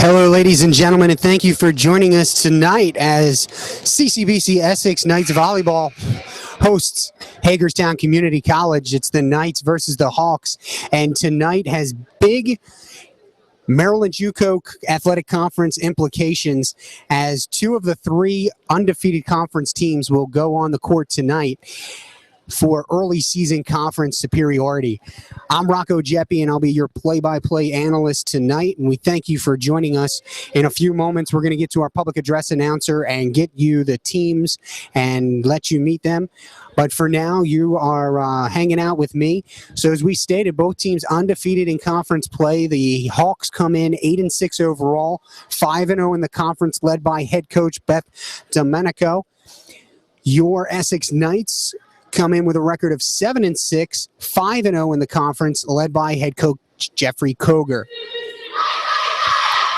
Hello, ladies and gentlemen, and thank you for joining us tonight as CCBC Essex Knights Volleyball hosts Hagerstown Community College. It's the Knights versus the Hawks, and tonight has big Maryland JUCO Athletic Conference implications as two of the three undefeated conference teams will go on the court tonight for early season conference superiority. I'm Rocco Jeppe, and I'll be your play-by-play analyst tonight, and we thank you for joining us. In a few moments, we're going to get to our public address announcer and get you the teams and let you meet them. But for now, you are hanging out with me. So as we stated, both teams undefeated in conference play. The Hawks come in 8-6 overall, 5-0 in the conference, led by head coach Beth Domenico. Your Essex Knights come in with a record of 7-6, 5-0 in the conference, led by head coach Jeffrey Koger.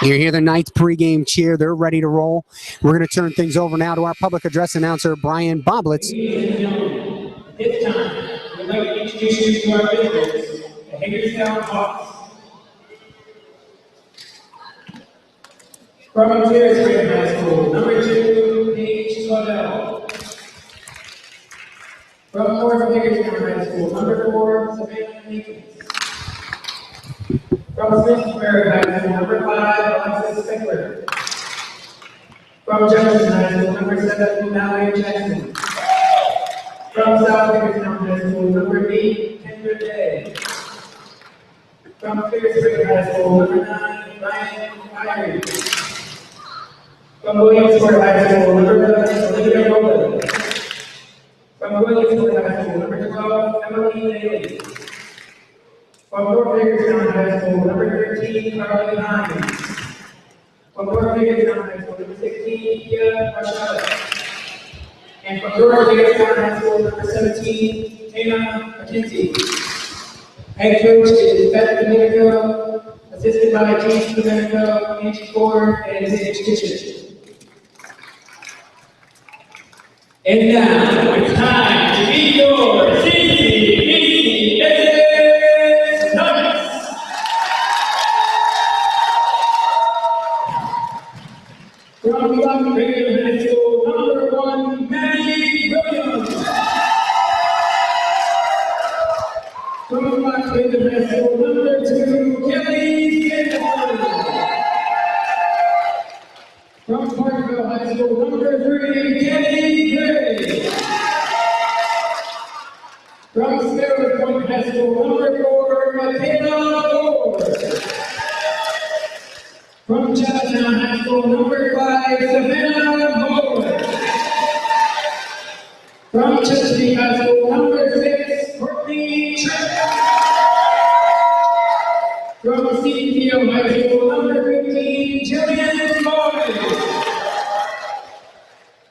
You hear the Knights pregame cheer. They're ready to roll. We're going to turn things over now to our public address announcer, Brian Boblitz. Ladies and gentlemen, at this time, we'd like to introduce you to our visitors, the Hagerstown Hawks. From Hagerstown High School, number 2, Paige Claudel. From North Hagerstown High School, number 4, Savannah Meekins. From Smithsburg High School, number 5, Alexis Fickler. From Jefferson High School, number 7, Mallory Jackson. From South Hagerstown High School, number 8, Kendra Day. From Clear High School, number 9, Ryan Fiery. From Williamsport High School, number 11, Olivia Rowland. From Williamsport High School, number 12, Emily Daly. From North Hagerstown High School, number 13, Carly Hines. From North Hagerstown High School, number 16, Kia Rashada. And from North Hagerstown High School, number 17, Tana McKenzie. Head coach is Beth Domenico, assisted by James Domenico, Angie Ford, and Mitch Kitchen. And now it's time to meet your CCBC Essex Knights. From Black Raven High School, number 1, Maddie Williams. From Black Raven High School, number 2, Kelly Sanders. From Parkville High School, number 3, Kenny Gray. From Sparrow Point High School, number 4, Michaela Ford. From Chinatown High School, number 5, Savannah Moore. From Chesapeake High School, number 6, Courtney Tripp. From CPO High School, number 15, Jillian Boyd.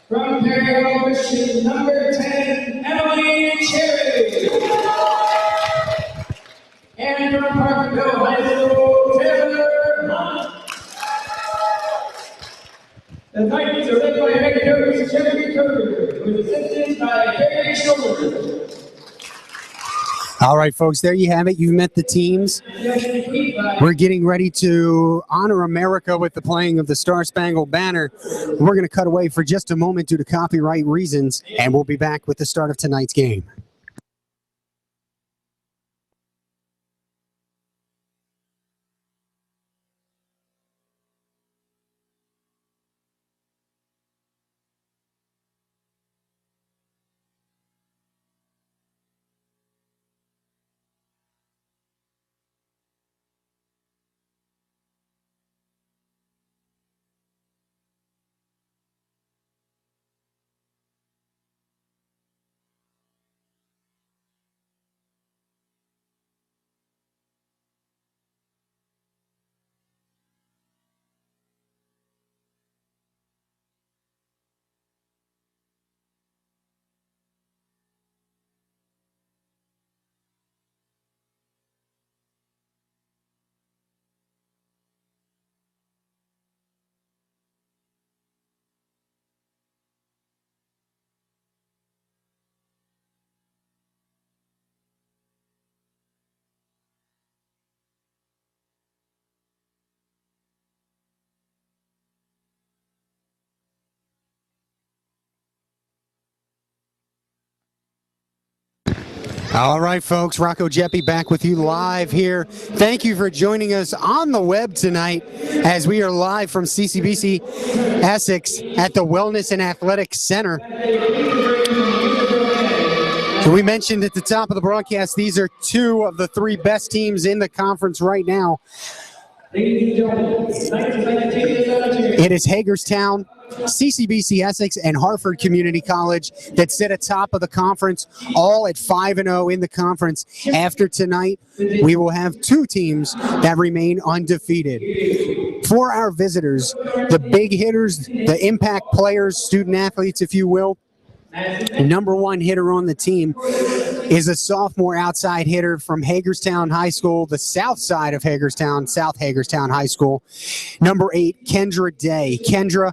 From Perry Christian, number 10, Emily Cherry. And from Parkville High School, Taylor Hunt. The Knights are led by head coach Jeffrey Koger, with assistance by Barry Shoulder. All right, folks, there you have it. You've met the teams. We're getting ready to honor America with the playing of the Star-Spangled Banner. We're going to cut away for just a moment due to copyright reasons, and we'll be back with the start of tonight's game. All right, folks, Rocco Jeppy back with you live here. Thank you for joining us on the web tonight as we are live from CCBC Essex at the Wellness and Athletics Center. So we mentioned at the top of the broadcast, these are two of the three best teams in the conference right now. It is Hagerstown, CCBC Essex, and Hartford Community College that sit atop of the conference, all at 5-0 in the conference. After tonight, we will have two teams that remain undefeated. For our visitors, the big hitters, the impact players, student athletes, if you will, number one hitter on the team is a sophomore outside hitter from Hagerstown High School, the south side of Hagerstown, South Hagerstown High School. Number 8, Kendra Day. Kendra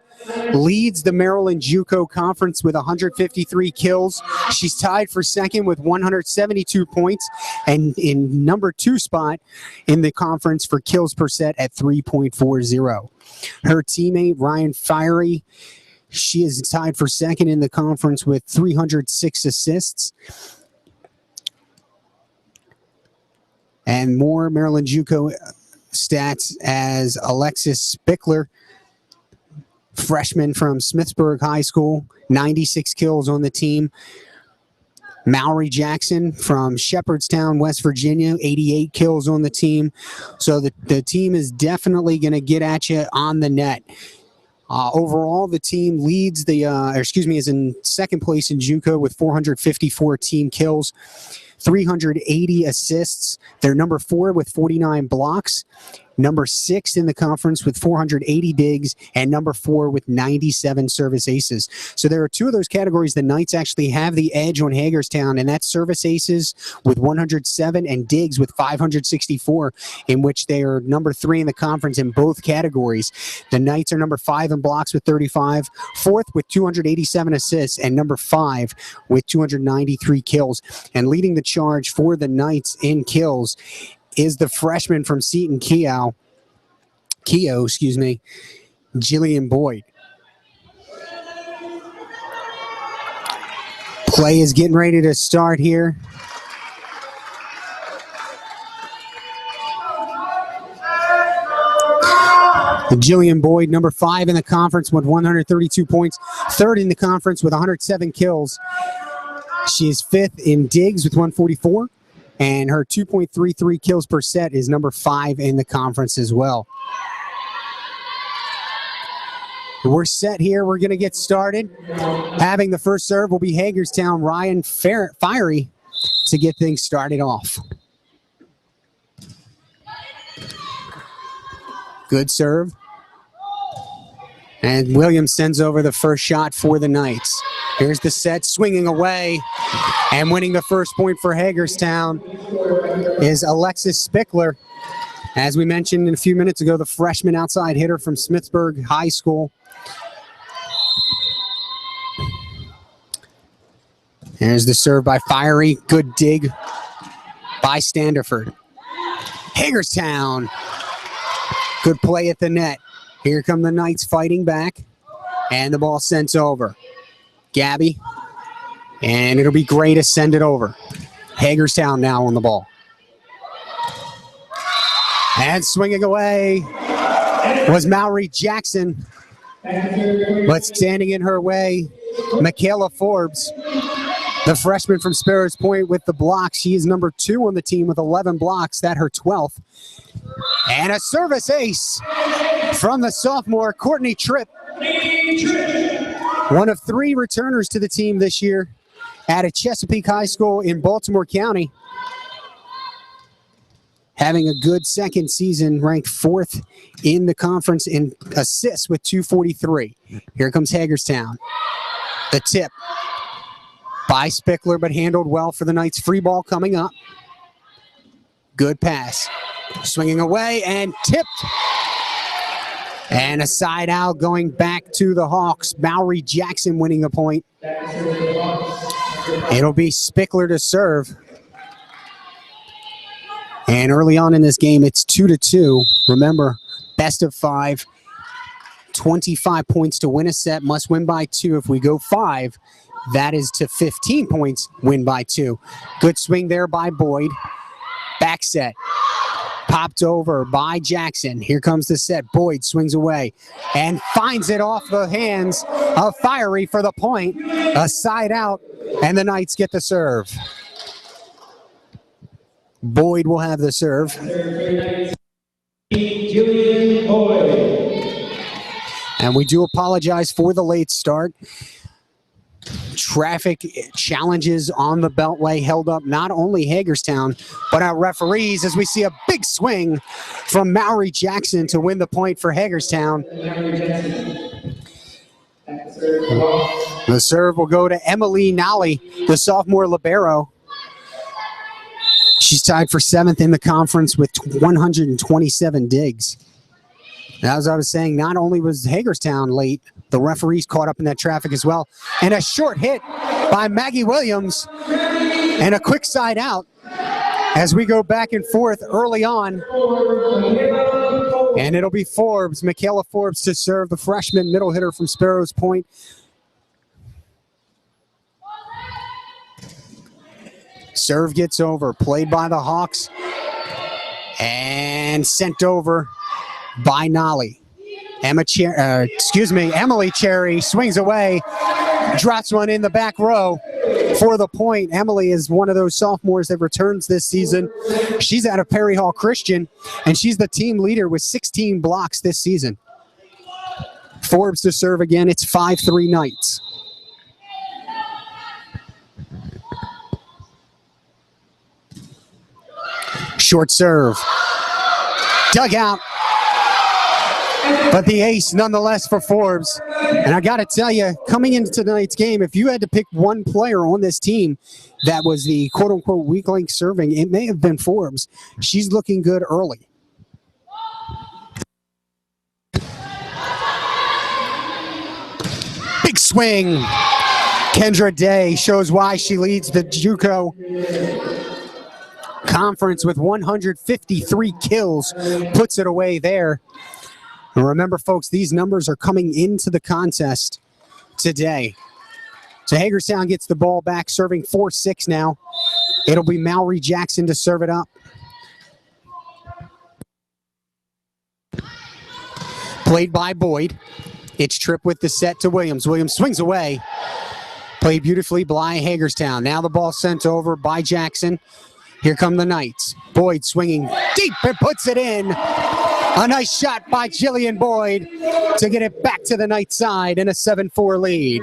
leads the Maryland JUCO Conference with 153 kills. She's tied for second with 172 points and in number 2 spot in the conference for kills per set at 3.40. Her teammate, Ryan Fiery, she is tied for second in the conference with 306 assists. And more Maryland JUCO stats as Alexis Spickler, freshman from Smithsburg High School, 96 kills on the team. Mallory Jackson from Shepherdstown, West Virginia, 88 kills on the team. So the team is definitely going to get at you on the net. Overall, the team leads is in second place in JUCO with 454 team kills, 380 assists. They're number 4 with 49 blocks, number 6 in the conference with 480 digs, and number 4 with 97 service aces. So there are two of those categories the Knights actually have the edge on Hagerstown, and that's service aces with 107 and digs with 564, in which they are number 3 in the conference in both categories. The Knights are number 5 in blocks with 35, 4th with 287 assists, and number 5 with 293 kills. And leading the charge for the Knights in kills is the freshman from Seton Keogh, Jillian Boyd. Play is getting ready to start here. Jillian Boyd, number 5 in the conference with 132 points, 3rd in the conference with 107 kills. She is 5th in digs with 144. And her 2.33 kills per set is number 5 in the conference as well. We're set here. We're going to get started. Having the first serve will be Hagerstown Ryan Fiery to get things started off. Good serve. And Williams sends over the first shot for the Knights. Here's the set, swinging away. And winning the first point for Hagerstown is Alexis Spickler. As we mentioned a few minutes ago, the freshman outside hitter from Smithsburg High School. There's the serve by Fiery. Good dig by Standerford. Hagerstown. Good play at the net. Here come the Knights fighting back. And the ball sent over. Gabby. And it'll be Gray to send it over. Hagerstown now on the ball. And swinging away was Mallory Jackson. But standing in her way, Michaela Forbes, the freshman from Sparrows Point with the blocks. She is number 2 on the team with 11 blocks. That her 12th. And a service ace from the sophomore, Courtney Tripp. One of 3 returners to the team this year out of Chesapeake High School in Baltimore County. Having a good second season, ranked 4th in the conference in assists with 243. Here comes Hagerstown. The tip by Spickler, but handled well for the Knights. Free ball coming up. Good pass. Swinging away and tipped. And a side out going back to the Hawks. Mallory Jackson winning the point. It'll be Spickler to serve. And early on in this game, it's 2-2. Remember, best of 5. 25 points to win a set. Must win by 2. If we go 5, That is to 15 points, win by 2. Good swing there by Boyd. Back set. Popped over by Jackson. Here comes the set. Boyd swings away and finds it off the hands of Fiery for the point. A side out, and the Knights get the serve. Boyd will have the serve. Julian Boyd. And we do apologize for the late start. Traffic challenges on the Beltway held up not only Hagerstown, but our referees as we see a big swing from Mallory Jackson to win the point for Hagerstown. The serve will go to Emily Nally, the sophomore libero. She's tied for 7th in the conference with 127 digs. As I was saying, not only was Hagerstown late, the referees caught up in that traffic as well. And a short hit by Maggie Williams and a quick side out as we go back and forth early on. And it'll be Forbes, Michaela Forbes to serve, the freshman middle hitter from Sparrows Point. Serve gets over, played by the Hawks, and sent over by Nolly. Emily Cherry swings away, drops one in the back row for the point. Emily is one of those sophomores that returns this season. She's out of Perry Hall Christian, and she's the team leader with 16 blocks this season. Forbes to serve again. It's 5-3 Knights. Short serve. Dug out. But the ace nonetheless for Forbes. And I got to tell you, coming into tonight's game, if you had to pick one player on this team that was the quote-unquote weak link serving, it may have been Forbes. She's looking good early. Big swing. Kendra Day shows why she leads the JUCO conference with 153 kills, puts it away there. And remember, folks, these numbers are coming into the contest today. So Hagerstown gets the ball back, serving 4-6 now. It'll be Mallory Jackson to serve it up. Played by Boyd. It's Tripp with the set to Williams. Williams swings away. Played beautifully by Hagerstown. Now the ball sent over by Jackson. Here come the Knights. Boyd swinging deep and puts it in. A nice shot by Jillian Boyd to get it back to the Knights side in a 7-4 lead.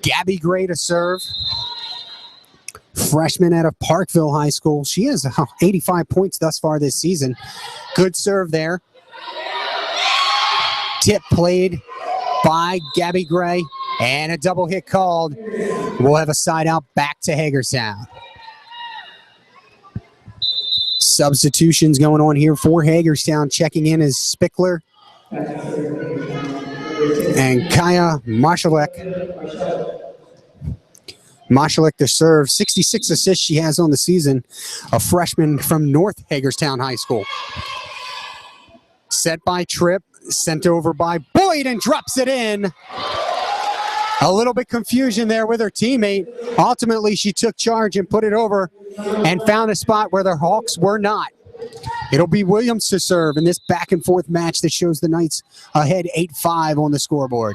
Gabby Gray to serve. Freshman out of Parkville High School. She has 85 points thus far this season. Good serve there. Tip played by Gabby Gray. And a double hit called. We'll have a side out back to Hagerstown. Substitutions going on here for Hagerstown. Checking in is Spickler and Kaya Mashalek. Mashalek to serve. 66 assists she has on the season. A freshman from North Hagerstown High School. Set by Tripp. Sent over by Boyd and drops it in. A little bit confusion there with her teammate. Ultimately, she took charge and put it over and found a spot where the Hawks were not. It'll be Williams to serve in this back and forth match that shows the Knights ahead 8-5 on the scoreboard.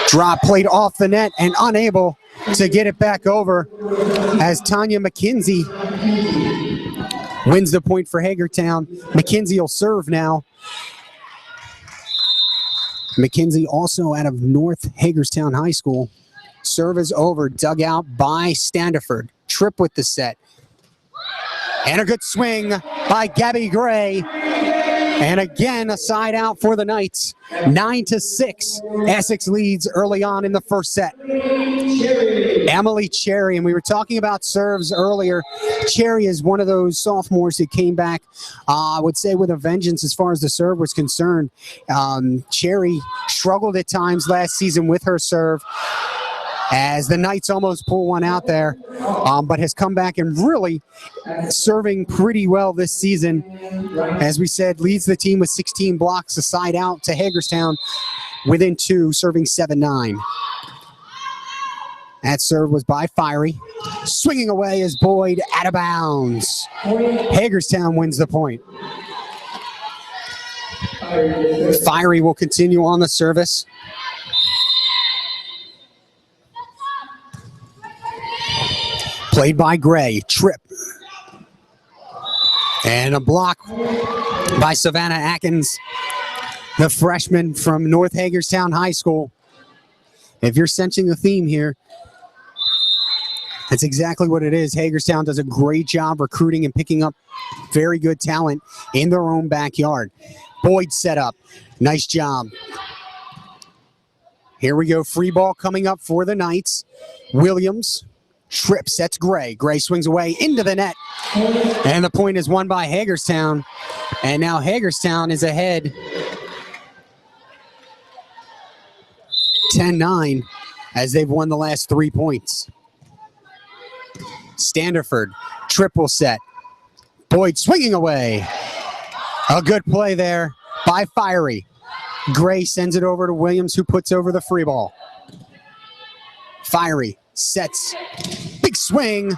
Drop played off the net and unable to get it back over as Tanya McKenzie wins the point for Hagerstown. McKenzie will serve now. McKenzie also out of North Hagerstown High School. Serve is over, dug out by Standiford. Tripp with the set. And a good swing by Gabby Gray. And again, a side out for the Knights. 9-6. Essex leads early on in the first set. Emily Cherry, and we were talking about serves earlier. Cherry is one of those sophomores who came back, I would say, with a vengeance as far as the serve was concerned. Cherry struggled at times last season with her serve. as the Knights almost pull one out there, but has come back and really serving pretty well this season. As we said, leads the team with 16 blocks, a side out to Hagerstown within 2, serving 7-9. That serve was by Fiery. Swinging away is Boyd, out of bounds. Hagerstown wins the point. Fiery will continue on the service. Played by Gray. Trip. And a block by Savannah Atkins, the freshman from North Hagerstown High School. If you're sensing a theme here, that's exactly what it is. Hagerstown does a great job recruiting and picking up very good talent in their own backyard. Boyd set up. Nice job. Here we go. Free ball coming up for the Knights. Williams. Trip sets Gray. Gray swings away into the net. And the point is won by Hagerstown. And now Hagerstown is ahead 10-9 as they've won the last 3 points. Standerford, triple set. Boyd swinging away. A good play there by Fiery. Gray sends it over to Williams, who puts over the free ball. Fiery sets. Big swing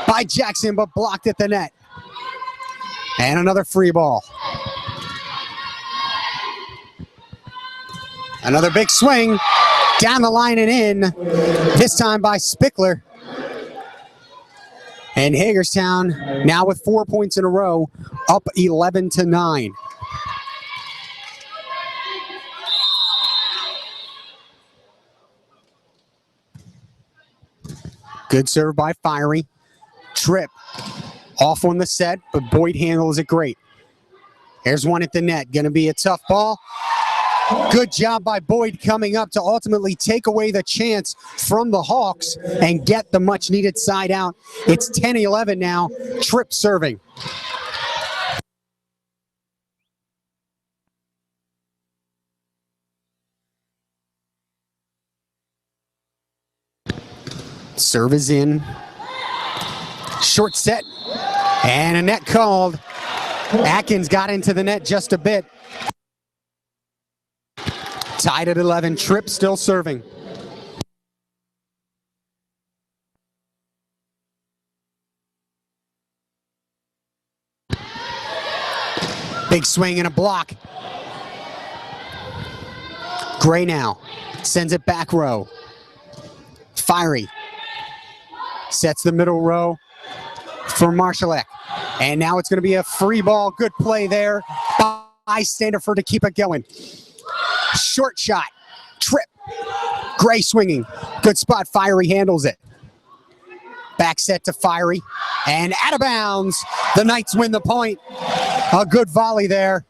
by Jackson, but blocked at the net. And another free ball. Another big swing down the line and in, this time by Spickler. And Hagerstown now with 4 points in a row, up 11-9. Good serve by Fiery. Trip off on the set, but Boyd handles it great. Here's one at the net. Going to be a tough ball. Good job by Boyd coming up to ultimately take away the chance from the Hawks and get the much-needed side out. It's 10-11 now. Trip serving. Serve is in. Short set. And a net called. Atkins got into the net just a bit. Tied at 11. Tripp still serving. Big swing and a block. Gray now sends it back row. Fiery sets the middle row for Marshallek. And now it's going to be a free ball. Good play there by Standerford to keep it going. Short shot. Trip. Gray swinging. Good spot. Fiery handles it. Back set to Fiery. And out of bounds. The Knights win the point. A good volley there.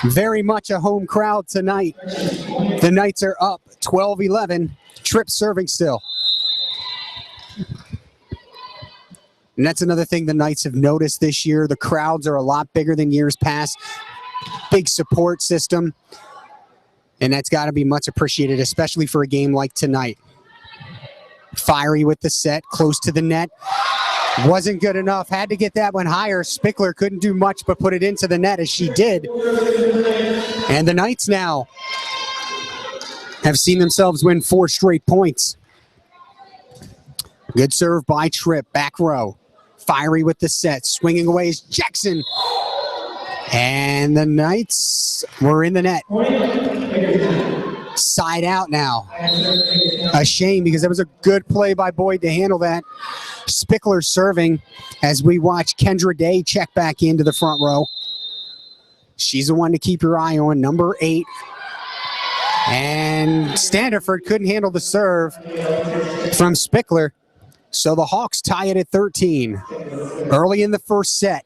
Very much a home crowd tonight. The Knights are up 12-11. Tripp serving still. And that's another thing the Knights have noticed this year. The crowds are a lot bigger than years past. Big support system. And that's got to be much appreciated, especially for a game like tonight. Fiery with the set, close to the net. Wasn't good enough. Had to get that one higher. Spickler couldn't do much but put it into the net as she did. And the Knights now have seen themselves win 4 straight points. Good serve by Tripp. Back row. Fiery with the set. Swinging away is Jackson. And the Knights were in the net. Side out now. A shame because it was a good play by Boyd to handle that. Spickler serving as we watch Kendra Day check back into the front row. She's the one to keep your eye on, number 8. And Standerford couldn't handle the serve from Spickler. So the Hawks tie it at 13. Early in the first set.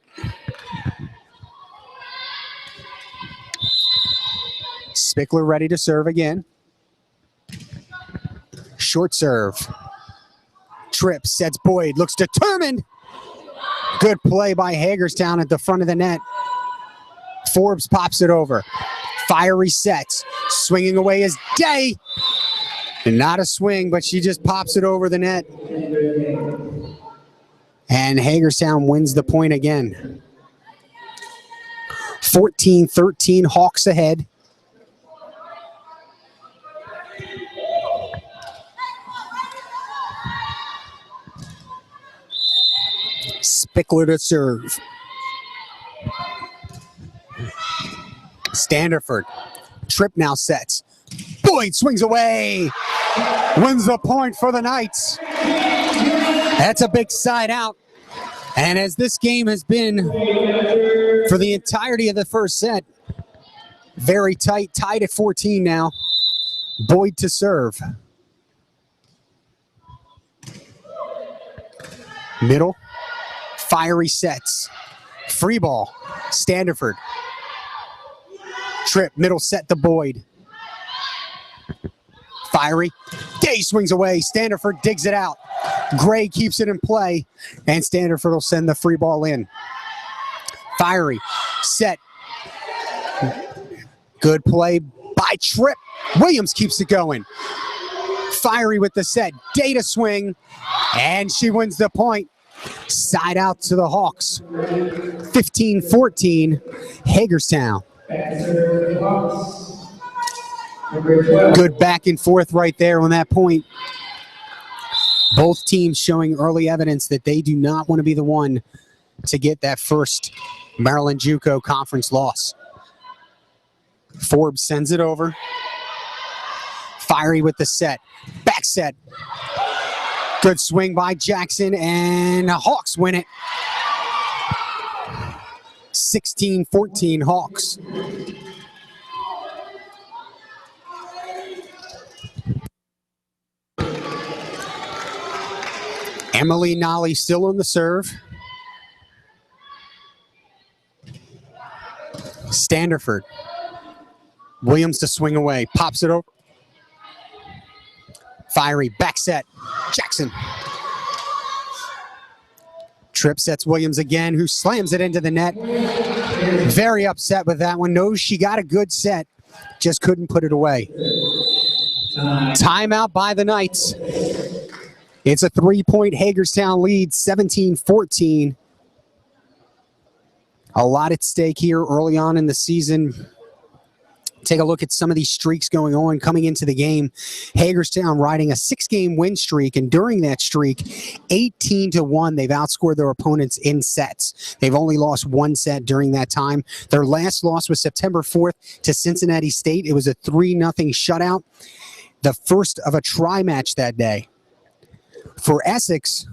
Spickler ready to serve again. Short serve. Tripp sets Boyd, looks determined. Good play by Hagerstown at the front of the net. Forbes pops it over. Fiery sets. Swinging away is Day. And not a swing, but she just pops it over the net. And Hagerstown wins the point again. 14-13, Hawks ahead. Spickler to serve. Standerford. Tripp now sets. Boyd swings away. Wins the point for the Knights. That's a big side out. And as this game has been for the entirety of the first set, very tight, tied at 14 now. Boyd to serve. Middle. Fiery sets. Free ball. Standerford. Tripp, middle set to Boyd. Fiery. Day swings away. Standerford digs it out. Gray keeps it in play, and Standerford will send the free ball in. Fiery. Set. Good play by Tripp. Williams keeps it going. Fiery with the set. Day to swing, and she wins the point. Side out to the Hawks. 15-14, Hagerstown. Good back and forth right there on that point. Both teams showing early evidence that they do not want to be the one to get that first Maryland JUCO conference loss. Forbes sends it over. Fiery with the set. Back set. Good swing by Jackson, and the Hawks win it. 16-14 Hawks. Emily Nolly still on the serve. Standerford. Williams to swing away. Pops it over. Fiery back set. Jackson. Tripp sets Williams again, who slams it into the net. Very upset with that one. Knows she got a good set. Just couldn't put it away. Timeout by the Knights. It's a 3-point Hagerstown lead, 17-14. A lot at stake here early on in the season. Take a look at some of these streaks going on coming into the game. Hagerstown riding a 6-game win streak, and during that streak, 18-1, they've outscored their opponents in sets. They've only lost one set during that time. Their last loss was September 4th to Cincinnati State. It was a 3-0 shutout, the first of a tri-match that day. For Essex,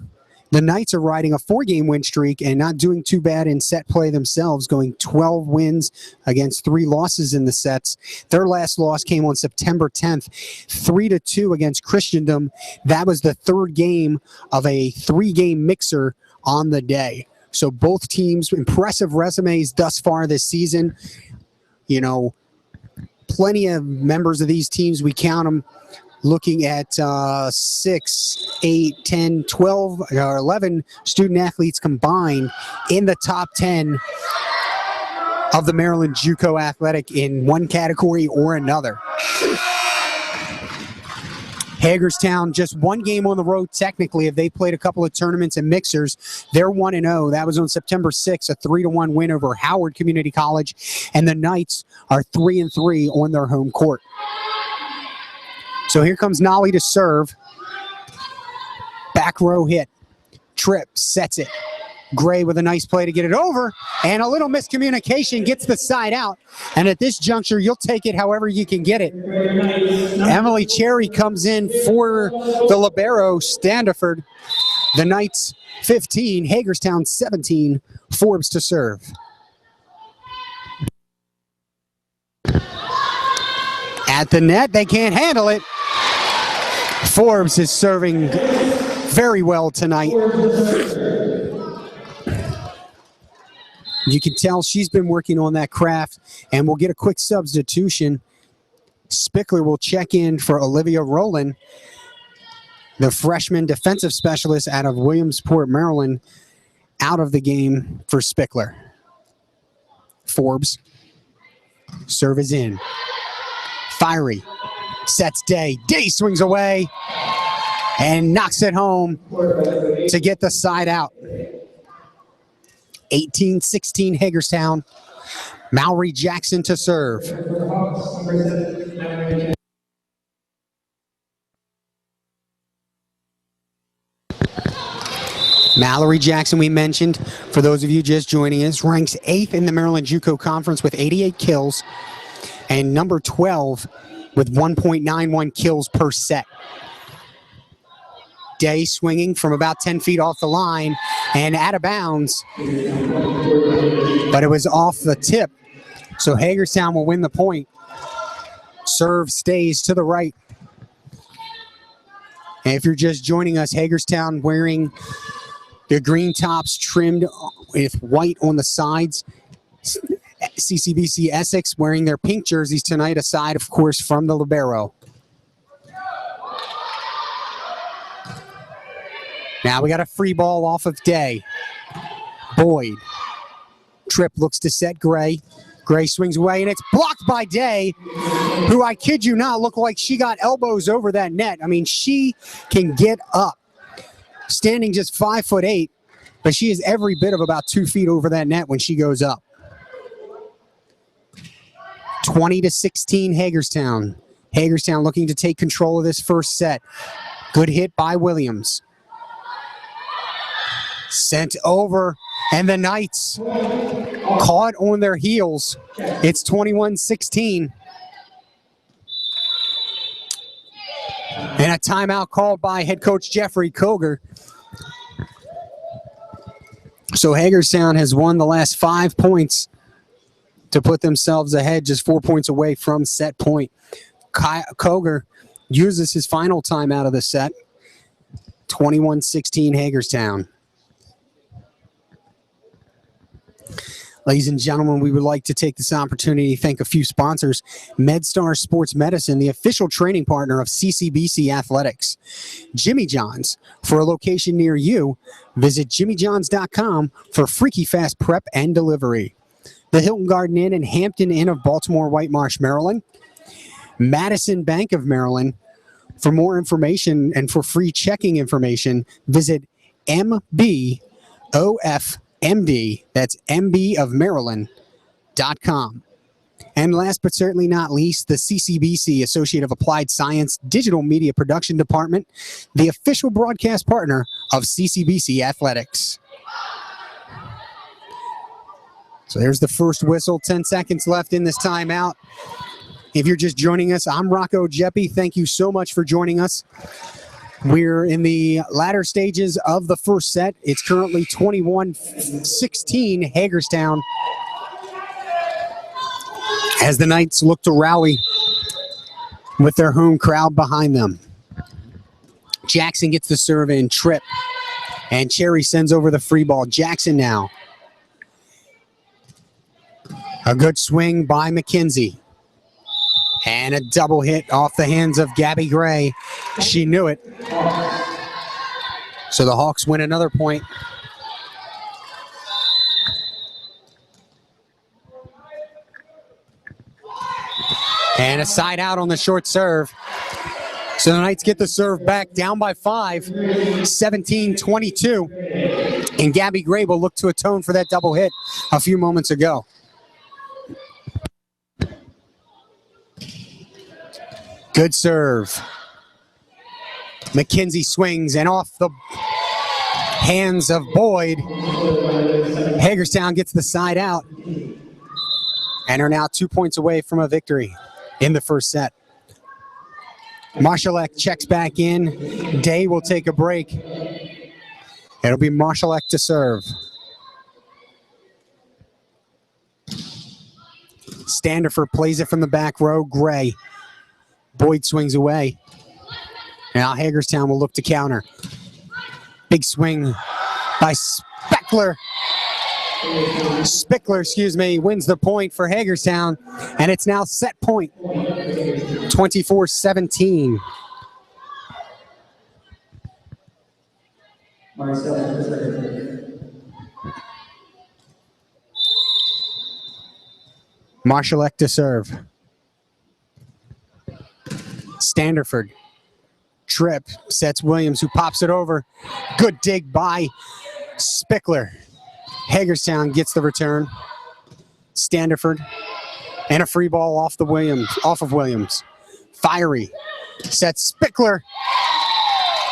the Knights are riding a 4-game win streak and not doing too bad in set play themselves, going 12 wins against 3 losses in the sets. Their last loss came on September 10th, 3-2 against Christendom. That was the 3rd game of a 3-game mixer on the day. So both teams, impressive resumes thus far this season. You know, plenty of members of these teams, we count them, looking at 6, 8, 10, 12, or 11 student athletes combined in the top 10 of the Maryland JUCO Athletic in one category or another. Hagerstown, just 1 game on the road technically. If they played a couple of tournaments and mixers, they're 1-0. That was on September 6th, a 3-1 win over Howard Community College. And the Knights are 3-3 on their home court. So here comes Nolly to serve. Back row hit. Tripp sets it. Gray with a nice play to get it over, and a little miscommunication gets the side out. And at this juncture, you'll take it however you can get it. Emily Cherry comes in for the libero, Standerford. The Knights 15, Hagerstown 17, Forbes to serve. At the net, they can't handle it. Forbes is serving very well tonight. You can tell she's been working on that craft, and we'll get a quick substitution. Spickler will check in for Olivia Rowland, the freshman defensive specialist out of Williamsport, Maryland, out of the game for Spickler. Forbes. Serve is in. Fiery. Sets Day. Day swings away and knocks it home to get the side out. 18-16 Hagerstown. Mallory Jackson to serve. Mallory Jackson, we mentioned, for those of you just joining us, ranks 8th in the Maryland JUCO Conference with 88 kills and number 12 with 1.91 kills per set. Day swinging from about 10 feet off the line and out of bounds, but it was off the tip, so Hagerstown will win the point. Serve stays to the right. And if you're just joining us, Hagerstown wearing the green tops trimmed with white on the sides. CCBC Essex wearing their pink jerseys tonight, aside, of course, from the libero. Now we got a free ball off of Day. Boyd. Tripp looks to set Gray. Gray swings away, and it's blocked by Day, who, I kid you not, looked like she got elbows over that net. I mean, she can get up. Standing just 5'8", but she is every bit of about 2 feet over that net when she goes up. 20-16 Hagerstown. Hagerstown looking to take control of this first set. Good hit by Williams. Sent over, and the Knights caught on their heels. It's 21-16. And a timeout called by head coach Jeffrey Koger. So Hagerstown has won the last 5 points to put themselves ahead, just 4 points away from set point. Koger uses his final timeout of the set. 21-16 Hagerstown. Ladies and gentlemen, we would like to take this opportunity to thank a few sponsors. MedStar Sports Medicine, the official training partner of CCBC Athletics. Jimmy John's, for a location near you, visit jimmyjohns.com for freaky fast prep and delivery. The Hilton Garden Inn and Hampton Inn of Baltimore White Marsh, Maryland. Madison Bank of Maryland. For more information and for free checking information, visit MBOF. MD, that's mbofmaryland.com. And last but certainly not least, the CCBC Associate of Applied Science Digital Media Production Department, the official broadcast partner of CCBC Athletics. So there's the first whistle, 10 seconds left in this timeout. If you're just joining us, I'm Rocco Jeppe. Thank you so much for joining us. We're in the latter stages of the first set. It's currently 21-16 Hagerstown as the Knights look to rally with their home crowd behind them. Jackson gets the serve in, Tripp, and Cherry sends over the free ball. Jackson now. A good swing by McKenzie. And a double hit off the hands of Gabby Gray. She knew it. So the Hawks win another point. And a side out on the short serve. So the Knights get the serve back, down by 5, 17-22. And Gabby Gray will look to atone for that double hit a few moments ago. Good serve. McKenzie swings, and off the hands of Boyd, Hagerstown gets the side out and are now 2 points away from a victory in the first set. Marshallek checks back in. Day will take a break. It'll be Marshallek to serve. Standifer plays it from the back row. Gray. Boyd swings away. Now Hagerstown will look to counter. Big swing by Spickler. Spickler, wins the point for Hagerstown, and it's now set point, 24-17. Marshallek to serve. Standerford. Trip sets Williams, who pops it over. Good dig by Spickler. Hagerstown gets the return. Standerford. And a free ball off of Williams. Fiery sets Spickler,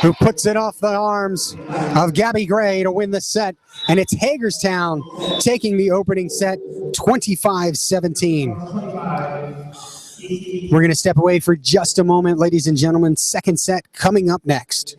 who puts it off the arms of Gabby Gray to win the set. And it's Hagerstown taking the opening set 25-17. We're going to step away for just a moment, ladies and gentlemen. Second set coming up next.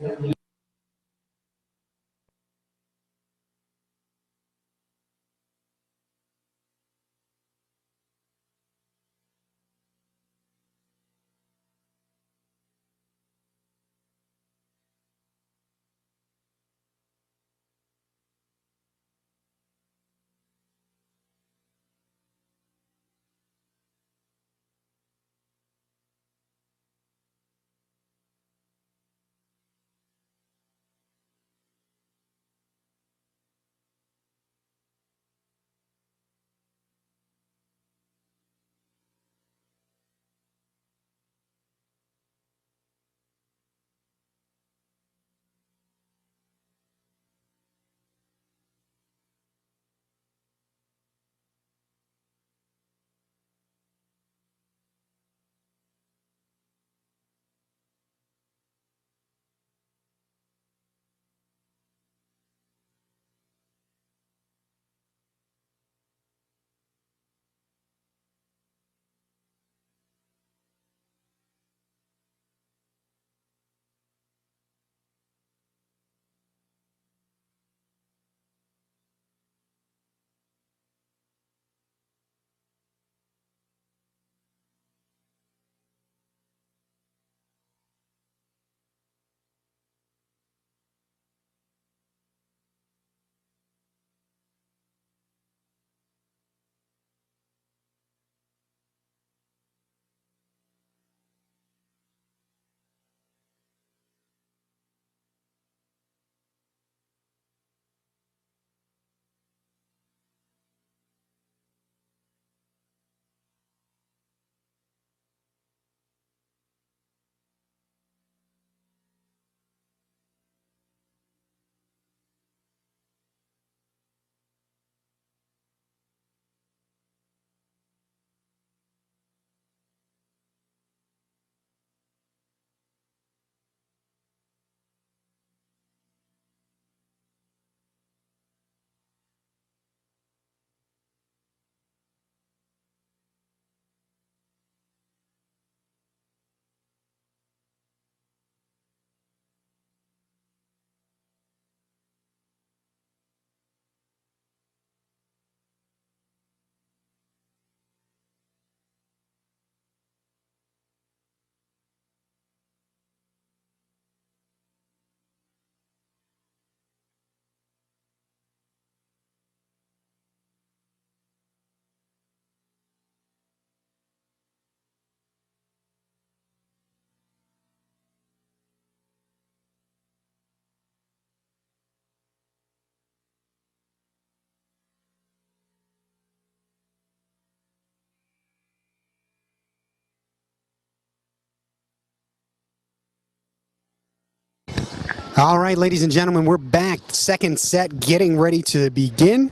All right, ladies and gentlemen, we're back. Second set getting ready to begin.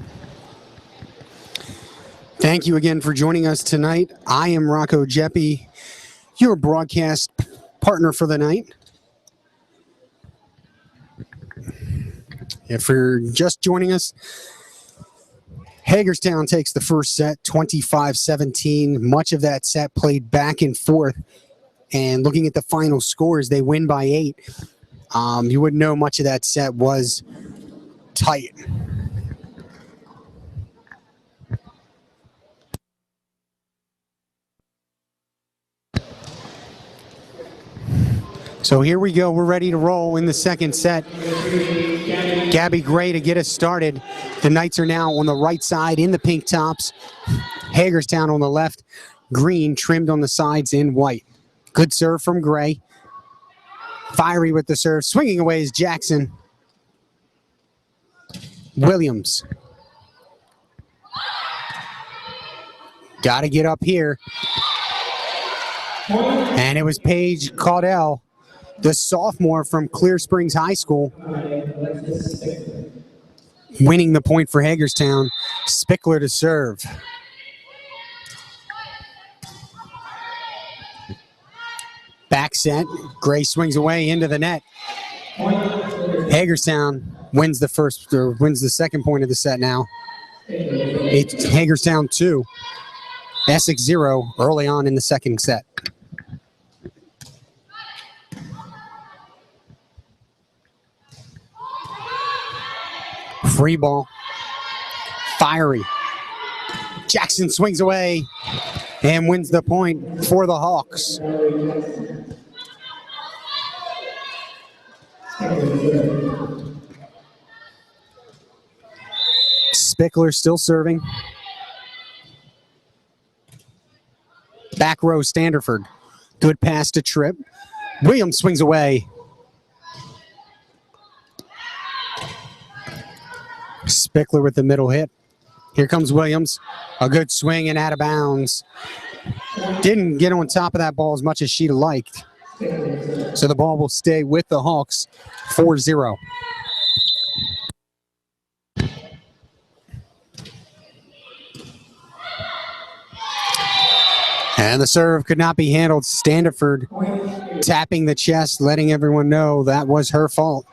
Thank you again for joining us tonight. I am Rocco Jeppe, your broadcast partner for the night. If you're just joining us, Hagerstown takes the first set, 25-17. Much of that set played back and forth. And looking at the final scores, they win by 8. You wouldn't know much of that set was tight. So here we go. We're ready to roll in the second set. Gabby Gray to get us started. The Knights are now on the right side in the pink tops. Hagerstown on the left. Green trimmed on the sides in white. Good serve from Gray. Fiery with the serve. Swinging away is Jackson. Williams. Got to get up here. And it was Paige Caudell, the sophomore from Clear Springs High School, winning the point for Hagerstown. Spickler to serve. Back set. Gray swings away into the net. Hagerstown wins the second point of the set now. It's Hagerstown 2, Essex 0 early on in the second set. Free ball. Fiery. Jackson swings away and wins the point for the Hawks. Spickler still serving. Back row, Standerford. Good pass to Tripp. Williams swings away. Spickler with the middle hit. Here comes Williams. A good swing and out of bounds. Didn't get on top of that ball as much as she'd liked. So the ball will stay with the Hawks, 4-0. And the serve could not be handled. Standerford tapping the chest, letting everyone know that was her fault.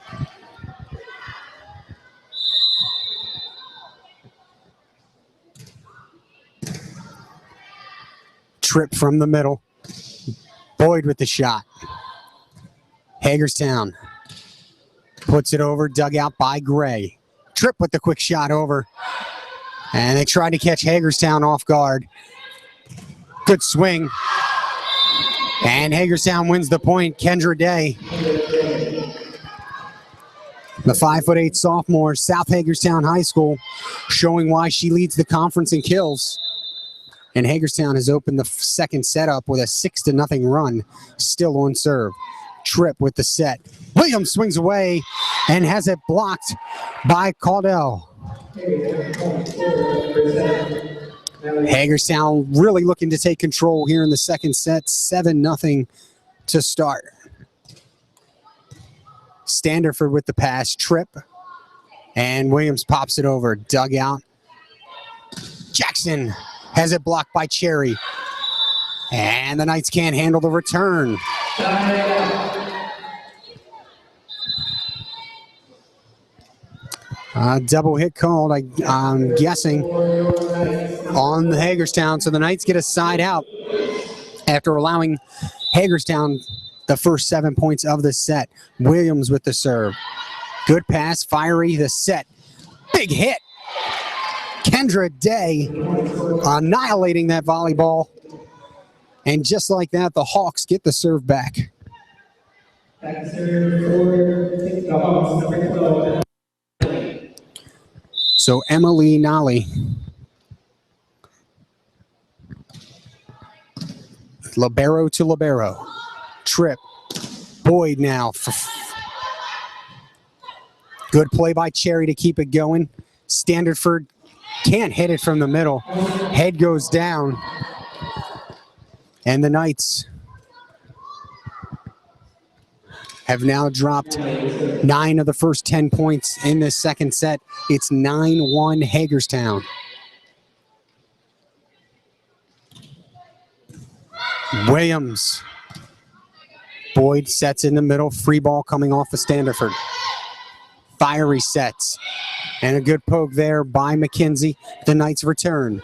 Tripp from the middle. Boyd with the shot. Hagerstown puts it over, dug out by Gray. Tripp with the quick shot over. And they tried to catch Hagerstown off guard. Good swing. And Hagerstown wins the point. Kendra Day, the 5'8" sophomore, South Hagerstown High School, showing why she leads the conference in kills. And Hagerstown has opened the second set up with a 6-0 run, still on serve. Tripp with the set. Williams swings away and has it blocked by Caudell. Hagerstown really looking to take control here in the second set, 7-0 to start. Standerford with the pass, Tripp, and Williams pops it over, dug out. Jackson has it blocked by Cherry. And the Knights can't handle the return. Double hit called, I'm guessing, on the Hagerstown. So the Knights get a side out after allowing Hagerstown the first 7 points of the set. Williams with the serve. Good pass, fiery, the set. Big hit. Kendra Day annihilating that volleyball. And just like that, the Hawks get the serve back. So Emily Nolly. Libero to libero. Tripp. Boyd now. Good play by Cherry to keep it going. Standerford can't hit it from the middle. Head goes down. And the Knights have now dropped 9 of the first 10 points in this second set. It's 9-1 Hagerstown. Williams. Boyd sets in the middle. Free ball coming off of Standerford. Fiery sets. And a good poke there by McKenzie. The Knights return.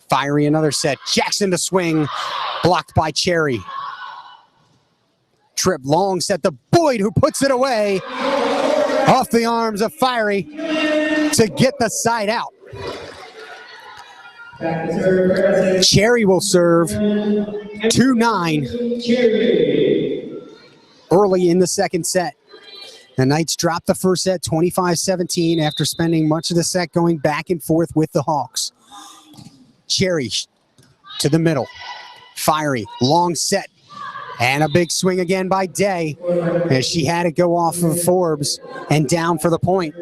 Fiery another set. Jackson to swing. Blocked by Cherry. Tripp long set to Boyd, who puts it away off the arms of Fiery to get the side out. Cherry will serve 2-9 early in the second set. The Knights dropped the first set 25-17 after spending much of the set going back and forth with the Hawks. Cherry to the middle. Fiery, long set, and a big swing again by Day as she had it go off of Forbes and down for the point.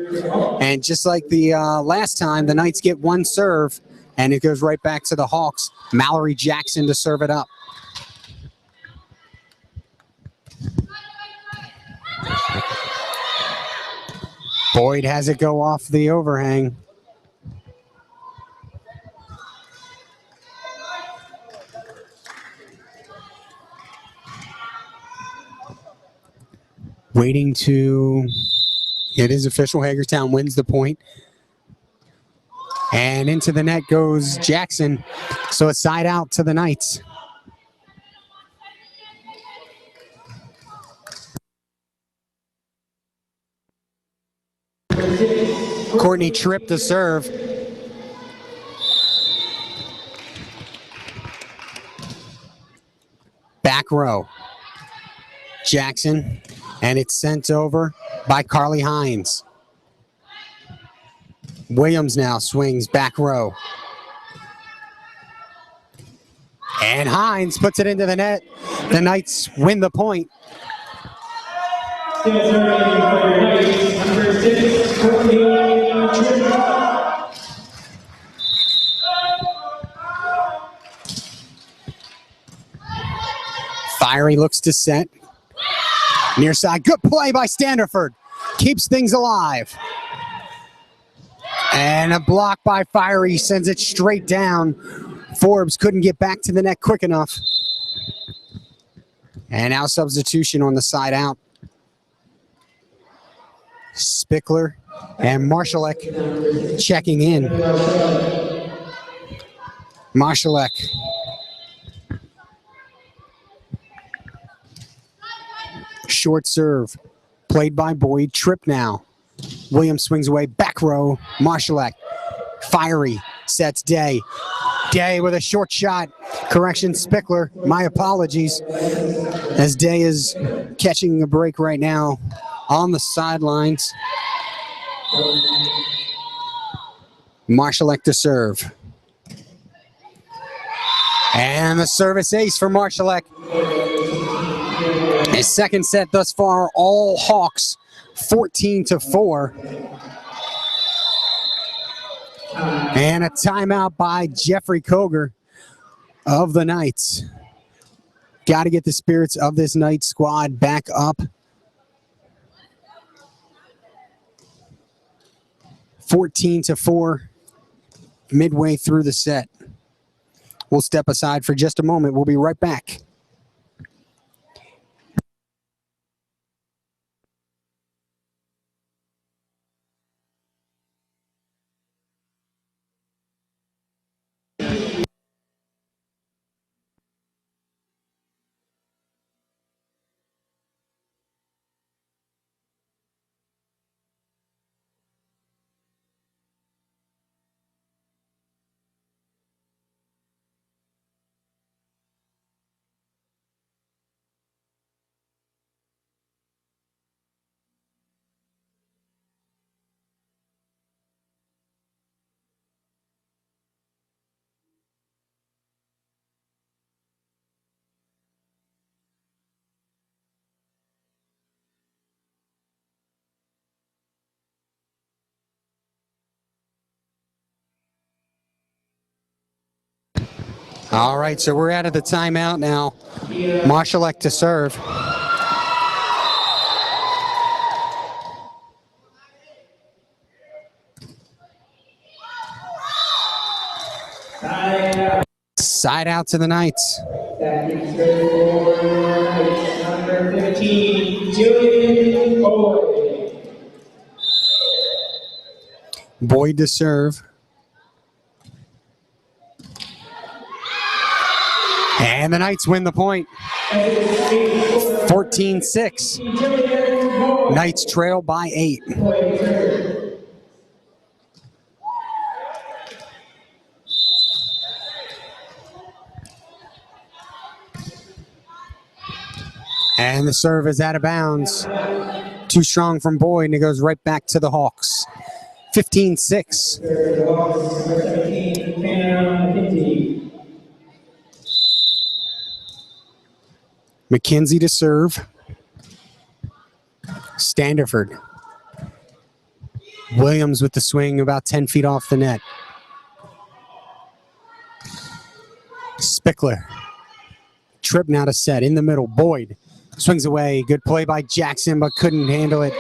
And just like the last time, the Knights get one serve, and it goes right back to the Hawks. Mallory Jackson to serve it up. Boyd has it go off the overhang. Waiting to, it is official, Hagerstown wins the point. And into the net goes Jackson. So it's side out to the Knights. Courtney tripped the serve. Back row. Jackson, and it's sent over by Carly Hines. Williams now swings back row. And Hines puts it into the net. The Knights win the point. Fiery looks to set. Near side, good play by Standerford. Keeps things alive. And a block by Fiery sends it straight down. Forbes couldn't get back to the net quick enough. And now substitution on the side out. Spickler and Marshallek checking in. Marshallek. Short serve. Played by Boyd. Trip now. Williams swings away. Back row. Marshallek. Fiery. Sets Day. Day with a short shot. Correction, Spickler. My apologies. As Day is catching a break right now on the sidelines. Marshallek to serve. And the service ace for Marshallek. His second set thus far, all Hawks, 14-4. And a timeout by Jeffrey Koger of the Knights. Got to get the spirits of this Knights squad back up. 14-4 midway through the set. We'll step aside for just a moment. We'll be right back. All right, so we're out of the timeout now. Marshallek to serve. Side out to the Knights. Number 15, Julian Boyd. Boyd to serve. And the Knights win the point. 14-6. Knights trail by 8. And the serve is out of bounds. Too strong from Boyd, and it goes right back to the Hawks. 15-6. McKenzie to serve. Standerford. Williams with the swing about 10 feet off the net. Spickler. Trip now to set in the middle. Boyd swings away. Good play by Jackson, but couldn't handle it.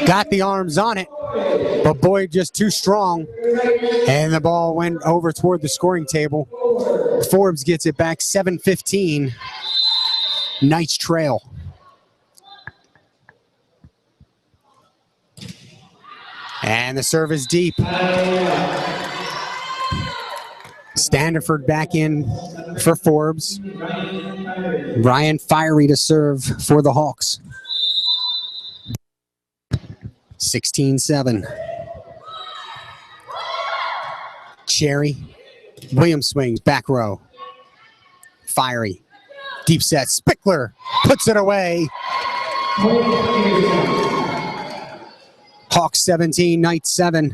got the arms on it, but Boyd just too strong, and the ball went over toward the scoring table. Forbes gets it back, 7-15. Knights trail. And the serve is deep. Standiford back in for Forbes. Ryan Fiery to serve for the Hawks. 16-7. Cherry. Williams swings, back row. Fiery. Deep set. Spickler puts it away. Hawks 17, Knights 7.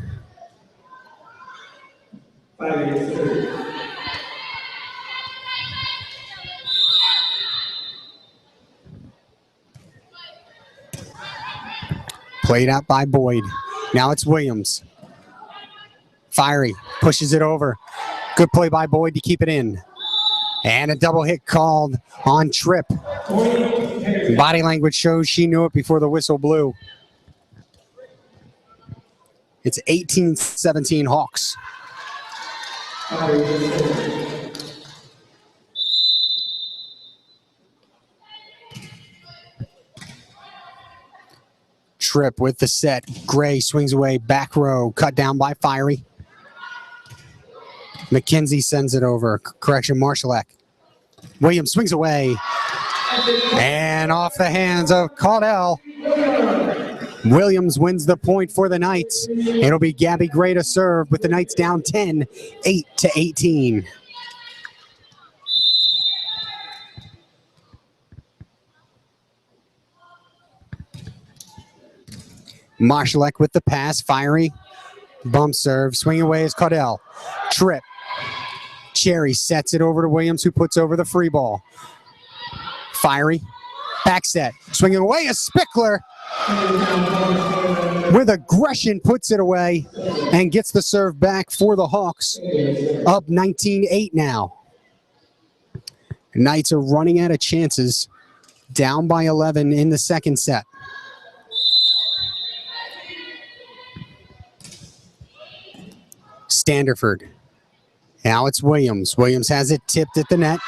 Played out by Boyd. Now it's Williams. Fiery pushes it over. Good play by Boyd to keep it in. And a double hit called on Tripp. Body language shows she knew it before the whistle blew. It's 18-17 Hawks. Tripp with the set. Gray swings away, back row, cut down by Fiery. McKenzie sends it over. Correction, Marshallek. Williams swings away. And off the hands of Caudell. Williams wins the point for the Knights. It'll be Gabby Gray to serve with the Knights down 10, 8-18. Marshallek with the pass. Fiery. Bump serve. Swing away is Caudell. Tripp. Cherry sets it over to Williams, who puts over the free ball. Fiery. Back set. Swinging away is Spickler. With aggression puts it away and gets the serve back for the Hawks. Up 19-8 now. Knights are running out of chances. Down by 11 in the second set. Standiford. Now it's Williams. Williams has it tipped at the net.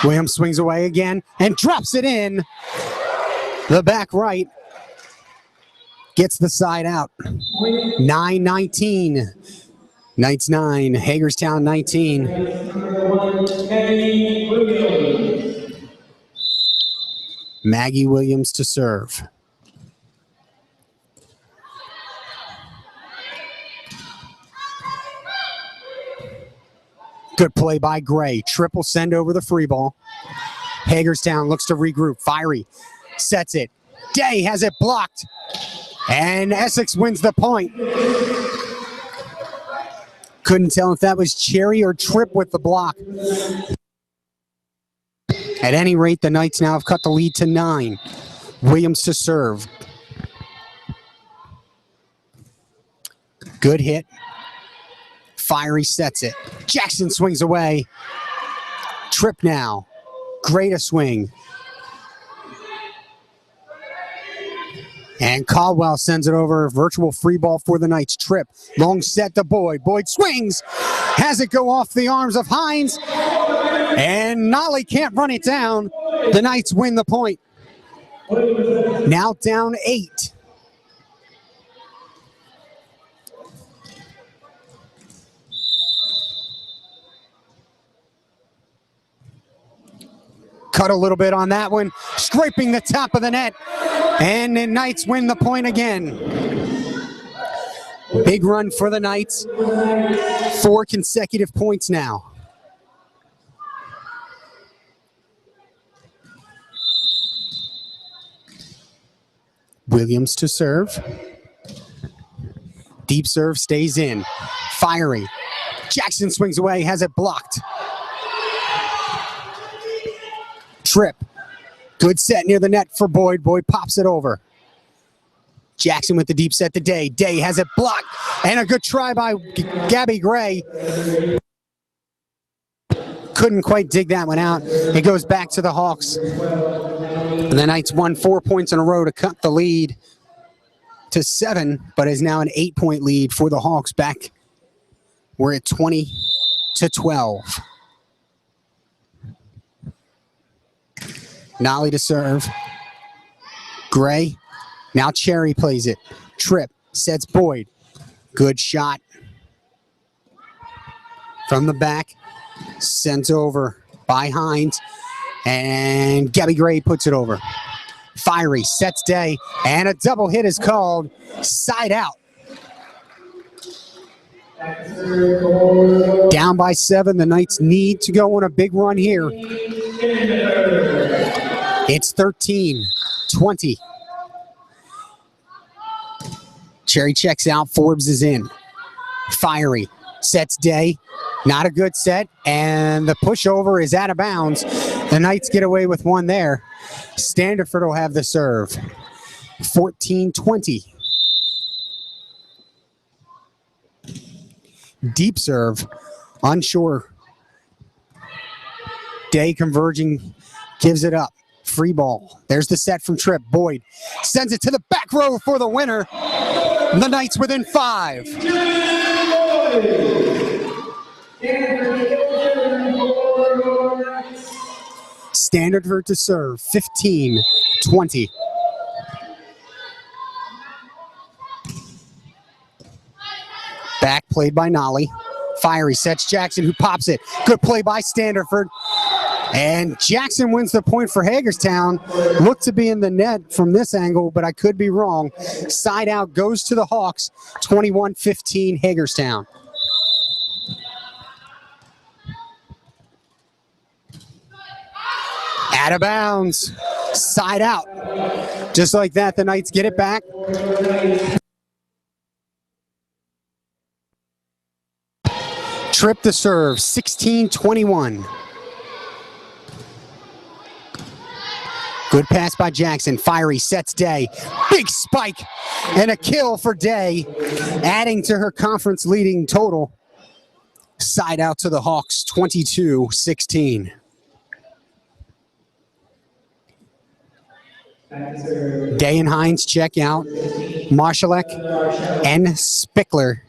Williams swings away again and drops it in. The back right. Gets the side out. 9-19. Knights 9, Hagerstown 19. Maggie Williams to serve. Good play by Gray. Triple send over the free ball. Hagerstown looks to regroup. Fiery sets it. Day has it blocked. And Essex wins the point. Couldn't tell if that was Cherry or Tripp with the block. At any rate, the Knights now have cut the lead to 9. Williams to serve. Good hit. Fiery sets it. Jackson swings away. Tripp now. Gray to swing. And Caldwell sends it over. Virtual free ball for the Knights. Tripp. Long set to Boyd. Boyd swings. Has it go off the arms of Hines. And Nolly can't run it down. The Knights win the point. Now down 8. Cut a little bit on that one, scraping the top of the net, and the Knights win the point again. Big run for the Knights, 4 consecutive points now. Williams to serve. Deep serve stays in. Fiery. Jackson swings away, has it blocked. Tripp. Good set near the net for Boyd. Boyd pops it over. Jackson with the deep set to Day. Day has it blocked. And a good try by Gabby Gray. Couldn't quite dig that one out. It goes back to the Hawks. The Knights won 4 points in a row to cut the lead. 7, but is now an 8-point lead for the Hawks. Back, we're at 20-12. Nolly to serve. Gray. Now Cherry plays it. Tripp sets Boyd. Good shot. From the back. Sent over by Hines. And Gabby Gray puts it over. Fiery sets Day. And a double hit is called. Side out. Down by 7. The Knights need to go on a big run here. It's 13-20. Cherry checks out. Forbes is in. Fiery sets Day. Not a good set. And the pushover is out of bounds. The Knights get away with one there. Standerford will have the serve. 14-20. Deep serve. Unsure. Day converging. Gives it up. Free ball. There's the set from Tripp. Boyd sends it to the back row for the winner. The Knights within 5. Standerford to serve. 15-20. Back played by Nolly. Fiery sets Jackson, who pops it. Good play by Standerford. And Jackson wins the point for Hagerstown. Looked to be in the net from this angle, but I could be wrong. Side out goes to the Hawks. 21-15 Hagerstown. Out of bounds. Side out. Just like that, the Knights get it back. Tripp to serve. 16-21. Good pass by Jackson. Fiery sets Day. Big spike and a kill for Day, adding to her conference leading total. Side out to the Hawks, 22-16. Day and Hines check out. Marshalek and Spickler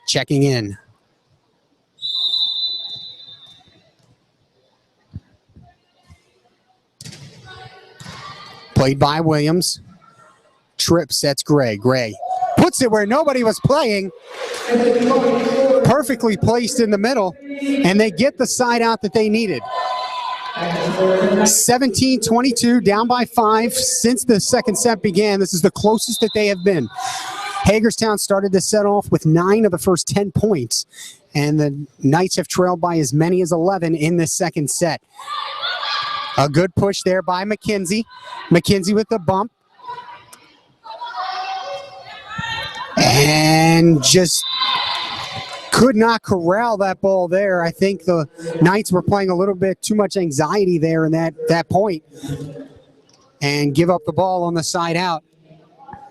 checking in. Played by Williams. Tripp sets Gray. Gray puts it where nobody was playing. Perfectly placed in the middle. And they get the side out that they needed. 17-22, down by 5 since the second set began. This is the closest that they have been. Hagerstown started to set off with 9 of the first 10 points. And the Knights have trailed by as many as 11 in the second set. A good push there by McKenzie. McKenzie with the bump. And just could not corral that ball there. I think the Knights were playing a little bit too much anxiety there in that point. And give up the ball on the side out.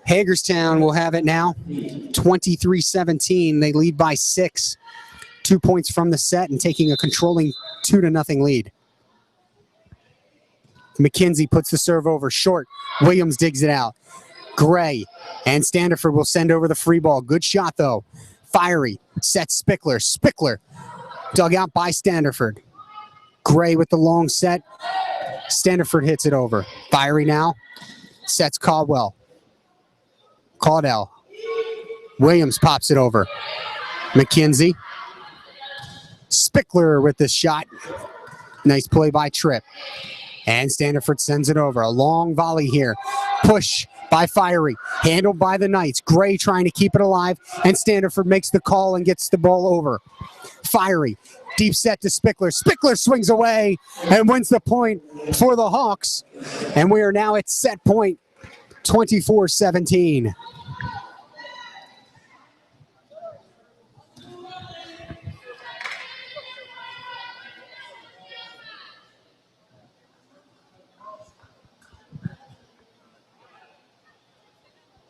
Hagerstown will have it now. 23-17. They lead by 6. 2 points from the set and taking a controlling 2-0 lead. McKenzie puts the serve over short. Williams digs it out. Gray and Standerford will send over the free ball. Good shot, though. Fiery sets Spickler. Spickler dug out by Standerford. Gray with the long set. Standerford hits it over. Fiery now sets Caudell. Williams pops it over. McKenzie. Spickler with the shot. Nice play by Tripp. And Standerford sends it over. A long volley here. Push by Fiery. Handled by the Knights. Gray trying to keep it alive. And Standerford makes the call and gets the ball over. Fiery. Deep set to Spickler. Spickler swings away and wins the point for the Hawks. And we are now at set point. 24-17.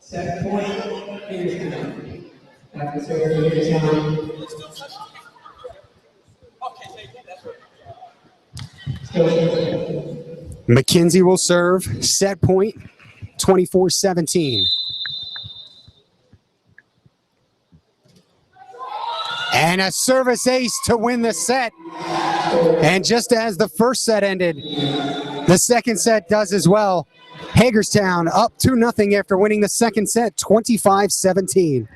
Set point, Hagerstown. After serve, Hagerstown. McKenzie will serve. Set point, 24-17. And a service ace to win the set. And just as the first set ended, the second set does as well. Hagerstown up 2-0 after winning the second set, 25-17.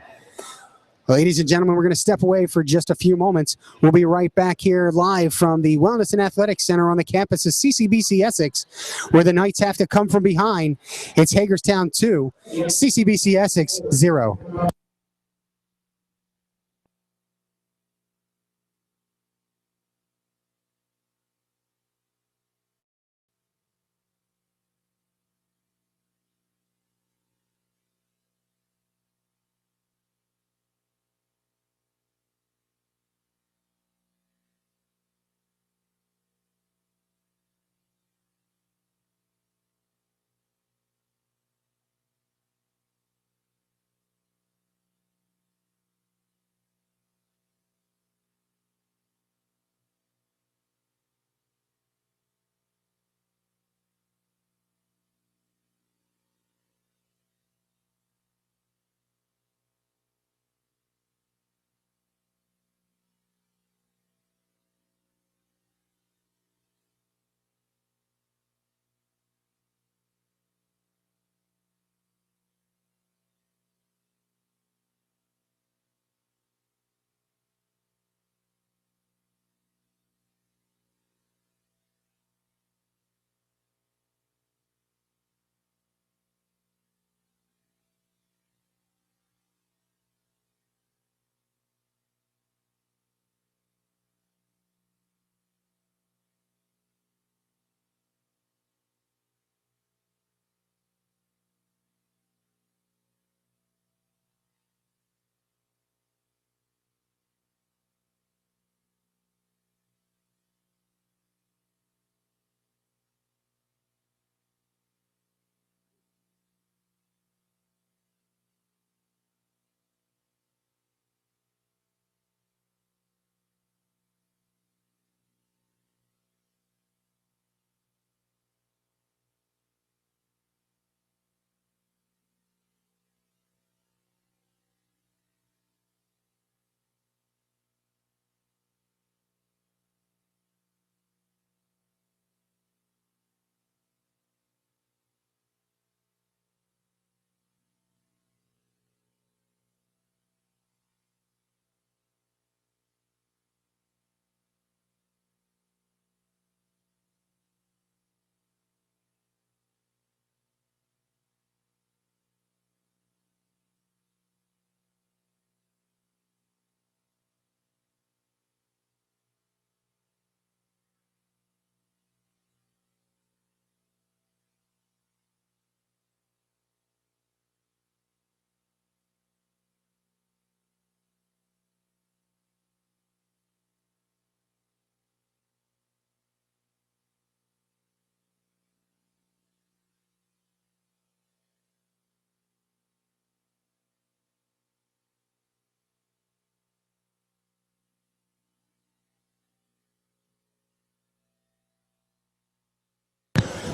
Ladies and gentlemen, we're going to step away for just a few moments. We'll be right back here live from the Wellness and Athletics Center on the campus of CCBC Essex, where the Knights have to come from behind. It's Hagerstown 2, CCBC Essex 0.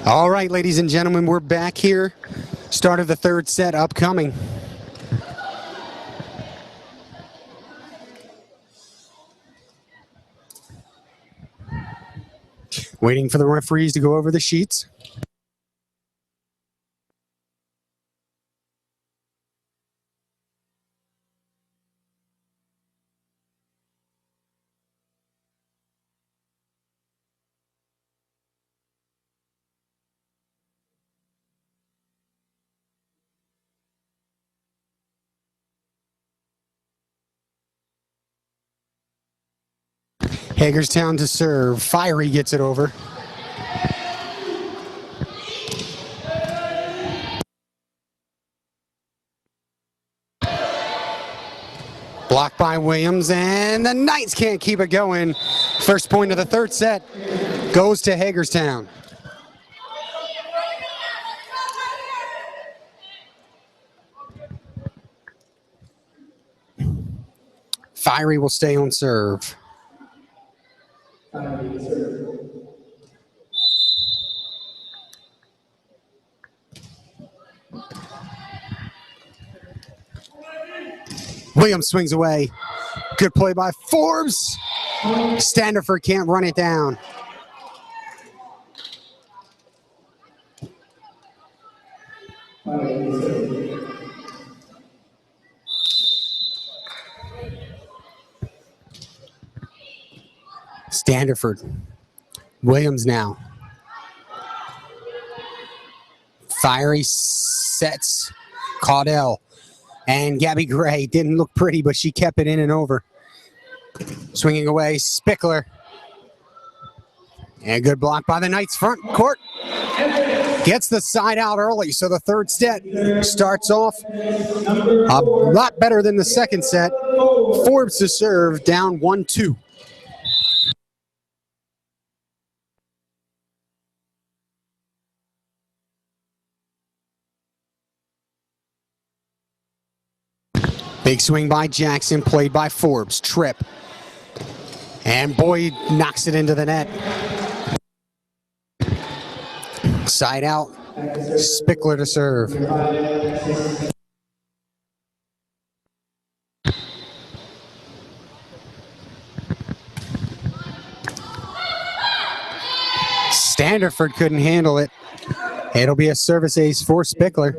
All right, ladies and gentlemen, we're back here. Start of the third set upcoming. Waiting for the referees to go over the sheets. Hagerstown to serve. Fiery gets it over. Blocked by Williams, and the Knights can't keep it going. First point of the third set goes to Hagerstown. Fiery will stay on serve. Williams swings away. Good play by Forbes. Standiford can't run it down. Standiford. Williams now. Fiery sets Caudell. And Gabby Gray didn't look pretty, but she kept it in and over. Swinging away, Spickler. And a good block by the Knights front court. Gets the side out early, so the third set starts off a lot better than the second set. Forbes to serve, down 1-2. Big swing by Jackson, played by Forbes. Trip. And Boyd knocks it into the net. Side out. Spickler to serve. Standiford couldn't handle it. It'll be a service ace for Spickler.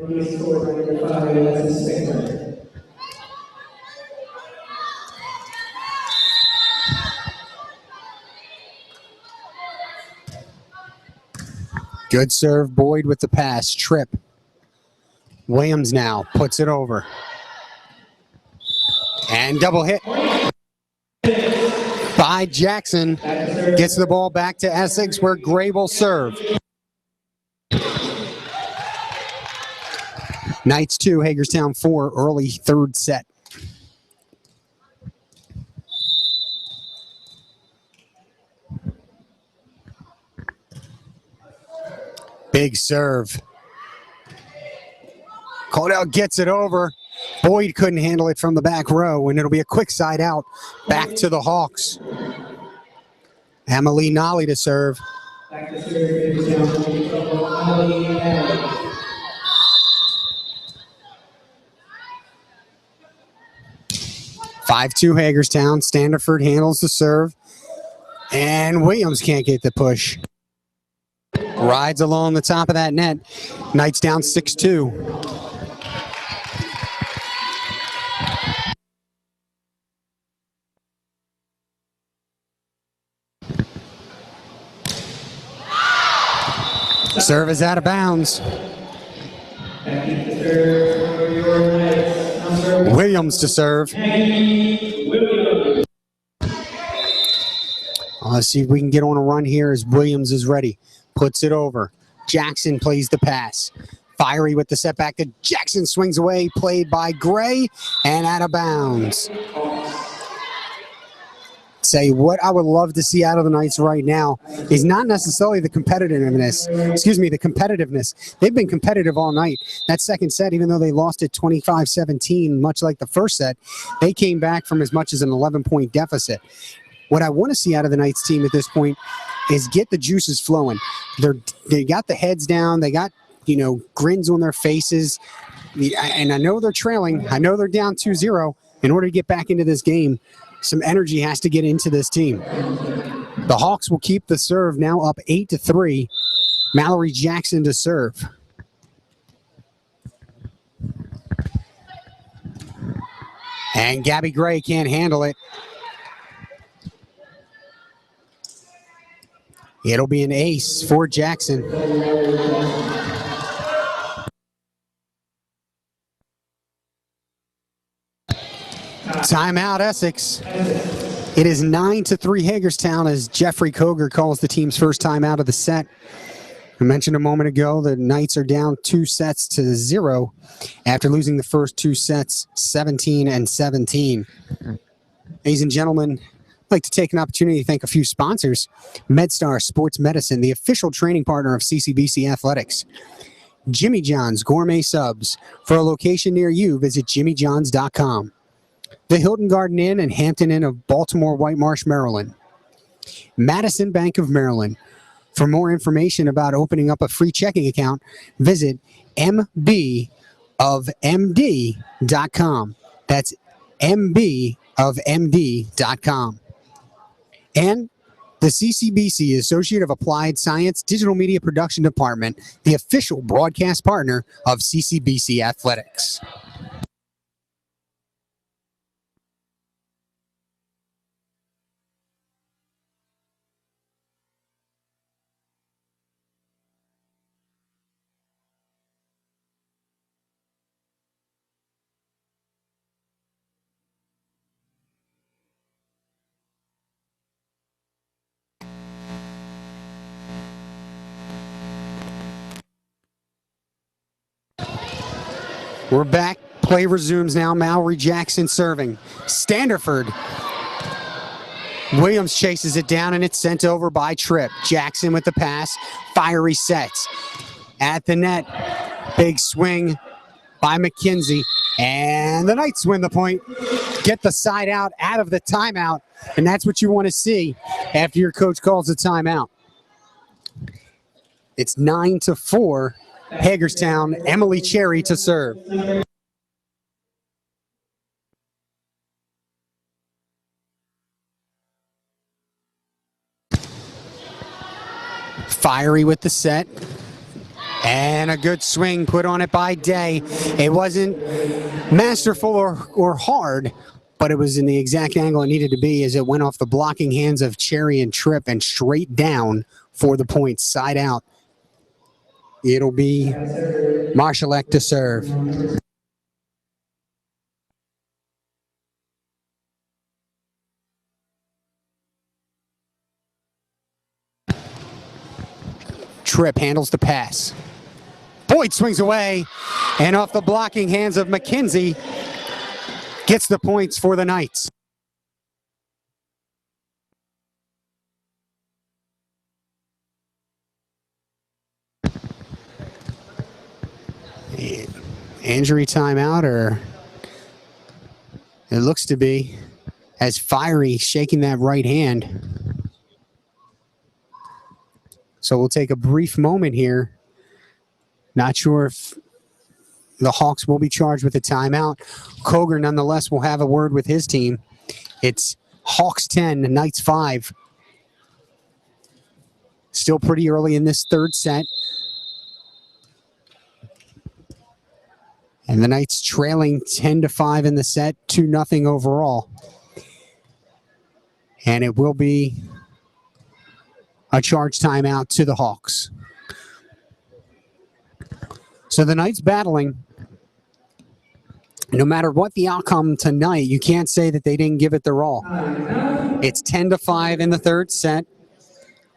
Good serve, Boyd with the pass. Trip. Williams now puts it over. And double hit by Jackson. Gets the ball back to Essex, where Gray will serve. Knights 2, Hagerstown 4, early third set. Big serve. Caudell gets it over. Boyd couldn't handle it from the back row, and it'll be a quick side out back to the Hawks. Emily Nolly to serve. 5-2 Hagerstown. Standiford handles the serve. And Williams can't get the push. Rides along the top of that net. Knights down 6-2. Serve is out of bounds. Williams to serve. Let's see if we can get on a run here as Williams is ready. Puts it over. Jackson plays the pass. Fiery with the setback to Jackson, swings away, played by Gray, and out of bounds. Say what I would love to see out of the Knights right now is not necessarily the competitiveness. They've been competitive all night. That second set, even though they lost it 25-17, much like the first set, they came back from as much as an 11-point deficit. What I want to see out of the Knights team at this point is get the juices flowing. They got the heads down. They got, grins on their faces. And I know they're trailing. I know they're down 2-0. In order to get back into this game, some energy has to get into this team. The Hawks will keep the serve, now up 8-3. Mallory Jackson to serve. And Gabby Gray can't handle it. It'll be an ace for Jackson. Timeout, Essex. It is 9-3 Hagerstown as Jeffrey Koger calls the team's first timeout of the set. I mentioned a moment ago the Knights are down 2-0 after losing the first two sets, 17-17. Ladies and gentlemen, I'd like to take an opportunity to thank a few sponsors. MedStar Sports Medicine, the official training partner of CCBC Athletics. Jimmy John's Gourmet Subs. For a location near you, visit jimmyjohns.com. The Hilton Garden Inn and Hampton Inn of Baltimore White Marsh, Maryland. Madison Bank of Maryland. For more information about opening up a free checking account, visit mbofmd.com. That's mbofmd.com. of MD.com. And the CCBC Associate of Applied Science Digital Media Production Department, the official broadcast partner of CCBC Athletics. We're back. Play resumes now. Mallory Jackson serving. Standerford. Williams chases it down, and it's sent over by Tripp. Jackson with the pass. Fiery sets. At the net. Big swing by McKenzie. And the Knights win the point. Get the side out of the timeout. And that's what you want to see after your coach calls a timeout. It's 9-4. Hagerstown, Emily Cherry to serve. Fiery with the set. And a good swing put on it by Day. It wasn't masterful or hard, but it was in the exact angle it needed to be as it went off the blocking hands of Cherry and Tripp and straight down for the point, side out. It'll be Marshallek to serve. Tripp handles the pass. Boyd swings away, and off the blocking hands of McKenzie, gets the points for the Knights. Injury timeout, or it looks to be, as Fiery shaking that right hand. So we'll take a brief moment here. Not sure if the Hawks will be charged with a timeout. Koger, nonetheless, will have a word with his team. It's Hawks 10, Knights 5. Still pretty early in this third set. And the Knights trailing 10-5 in the set, 2-0 overall. And it will be a charge timeout to the Hawks. So the Knights battling. No matter what the outcome tonight, you can't say that they didn't give it their all. It's 10-5 in the third set,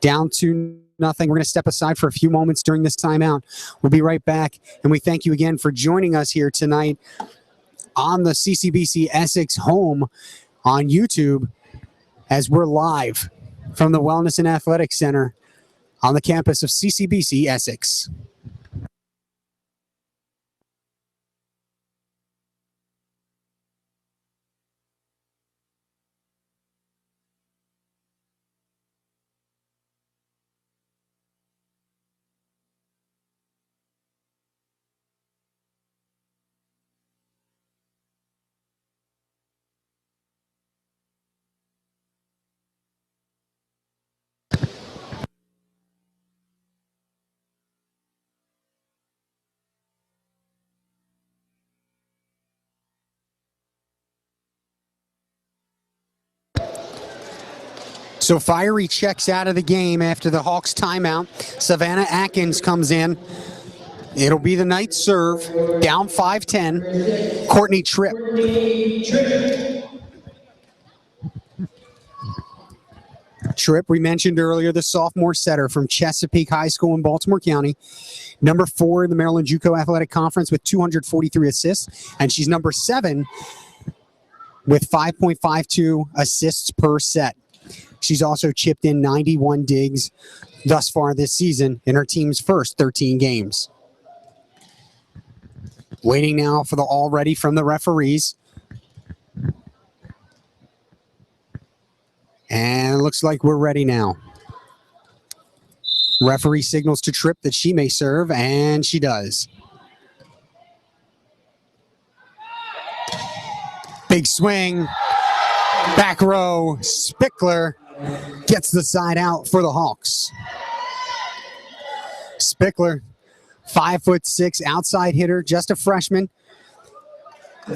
down 2-0. We're going to step aside for a few moments during this timeout. We'll be right back, and we thank you again for joining us here tonight on the CCBC Essex home on YouTube as we're live from the Wellness and Athletics Center on the campus of CCBC Essex. So Fiery checks out of the game after the Hawks timeout. Savannah Atkins comes in. It'll be the Knights serve, down 5-10. Courtney Tripp. Tripp, we mentioned earlier, the sophomore setter from Chesapeake High School in Baltimore County. Number 4 in the Maryland JUCO Athletic Conference with 243 assists. And she's number 7 with 5.52 assists per set. She's also chipped in 91 digs thus far this season in her team's first 13 games. Waiting now for the all ready from the referees. And it looks like we're ready now. Referee signals to Tripp that she may serve, and she does. Big swing. Back row, Spickler gets the side out for the Hawks. Spickler, 5'6", outside hitter, just a freshman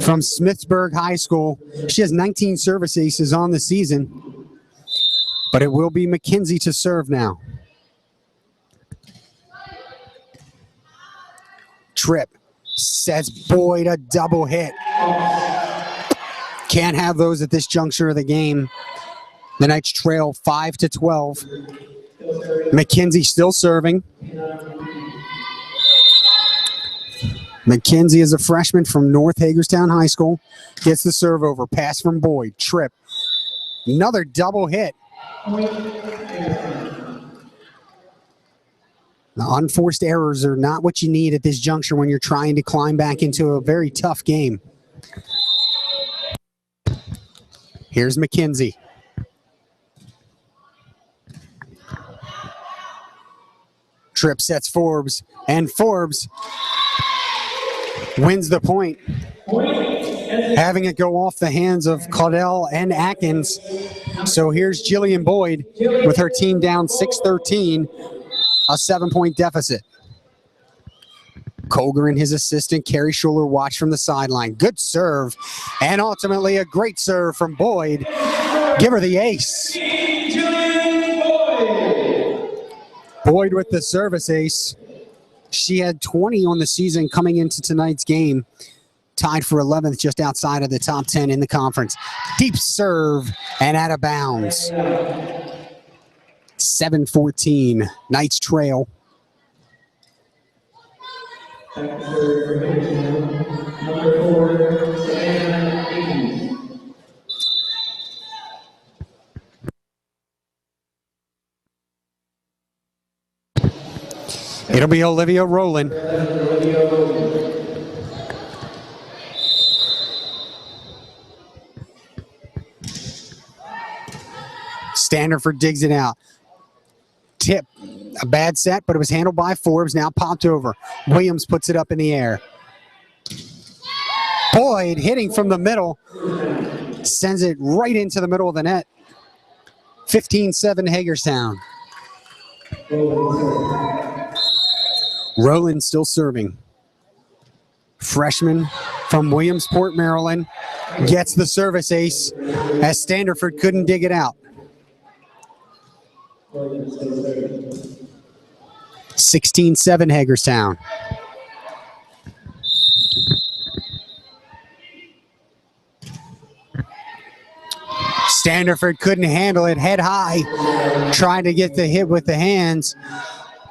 from Smithsburg High School. She has 19 service aces on the season, but it will be McKenzie to serve now. Trip sets Boyd a double hit. Can't have those at this juncture of the game. The Knights trail 5-12. McKenzie still serving. McKenzie is a freshman from North Hagerstown High School. Gets the serve over. Pass from Boyd. Trip. Another double hit. The unforced errors are not what you need at this juncture when you're trying to climb back into a very tough game. Here's McKenzie. Trip sets Forbes, and Forbes wins the point, having it go off the hands of Caudell and Atkins. So here's Jillian Boyd with her team down 6-13, a 7-point deficit. Colger and his assistant, Carrie Schuler, watch from the sideline. Good serve, and ultimately a great serve from Boyd. Give her the ace. Boyd with the service ace. She had 20 on the season coming into tonight's game. Tied for 11th, just outside of the top 10 in the conference. Deep serve and out of bounds. 7-14, Knights trail. It'll be Olivia Rowland. Standerford digs it out. Tip, a bad set, but it was handled by Forbes, now popped over. Williams puts it up in the air. Boyd hitting from the middle, sends it right into the middle of the net. 15-7 Hagerstown. Rowland still serving. Freshman from Williamsport, Maryland, gets the service ace as Standerford couldn't dig it out. 16-7 Hagerstown. Standerford couldn't handle it, head high, trying to get the hit with the hands,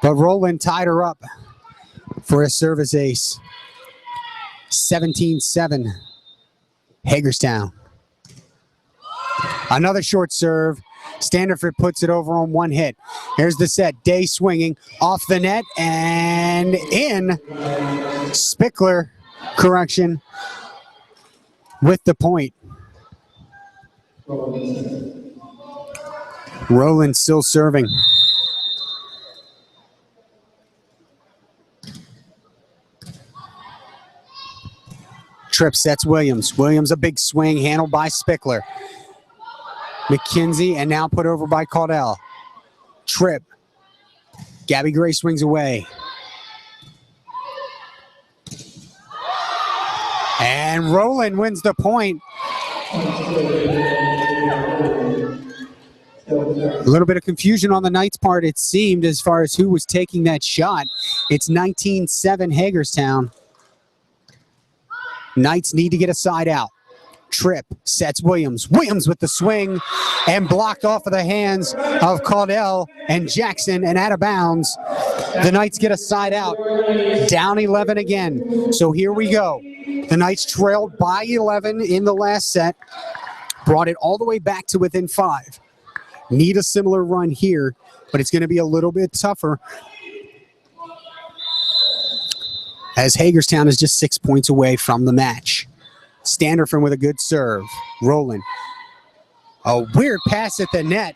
but Rowland tied her up for a service ace. 17-7 Hagerstown. Another short serve. Standerford puts it over on one hit. Here's the set. Day swinging off the net and in. Spickler, correction, with the point. Rowland still serving. Trip sets Williams. Williams a big swing handled by Spickler. McKenzie and now put over by Caudell. Trip. Gabby Gray swings away. And Rowland wins the point. A little bit of confusion on the Knights' part, it seemed, as far as who was taking that shot. It's 19-7 Hagerstown. Knights need to get a side out. Trip sets Williams. Williams with the swing and blocked off of the hands of Caudell and Jackson and out of bounds. The Knights get a side out. Down 11 again. So here we go. The Knights trailed by 11 in the last set. Brought it all the way back to within 5. Need a similar run here, but it's going to be a little bit tougher, as Hagerstown is just 6 points away from the match. Standerford with a good serve. Rowland. A weird pass at the net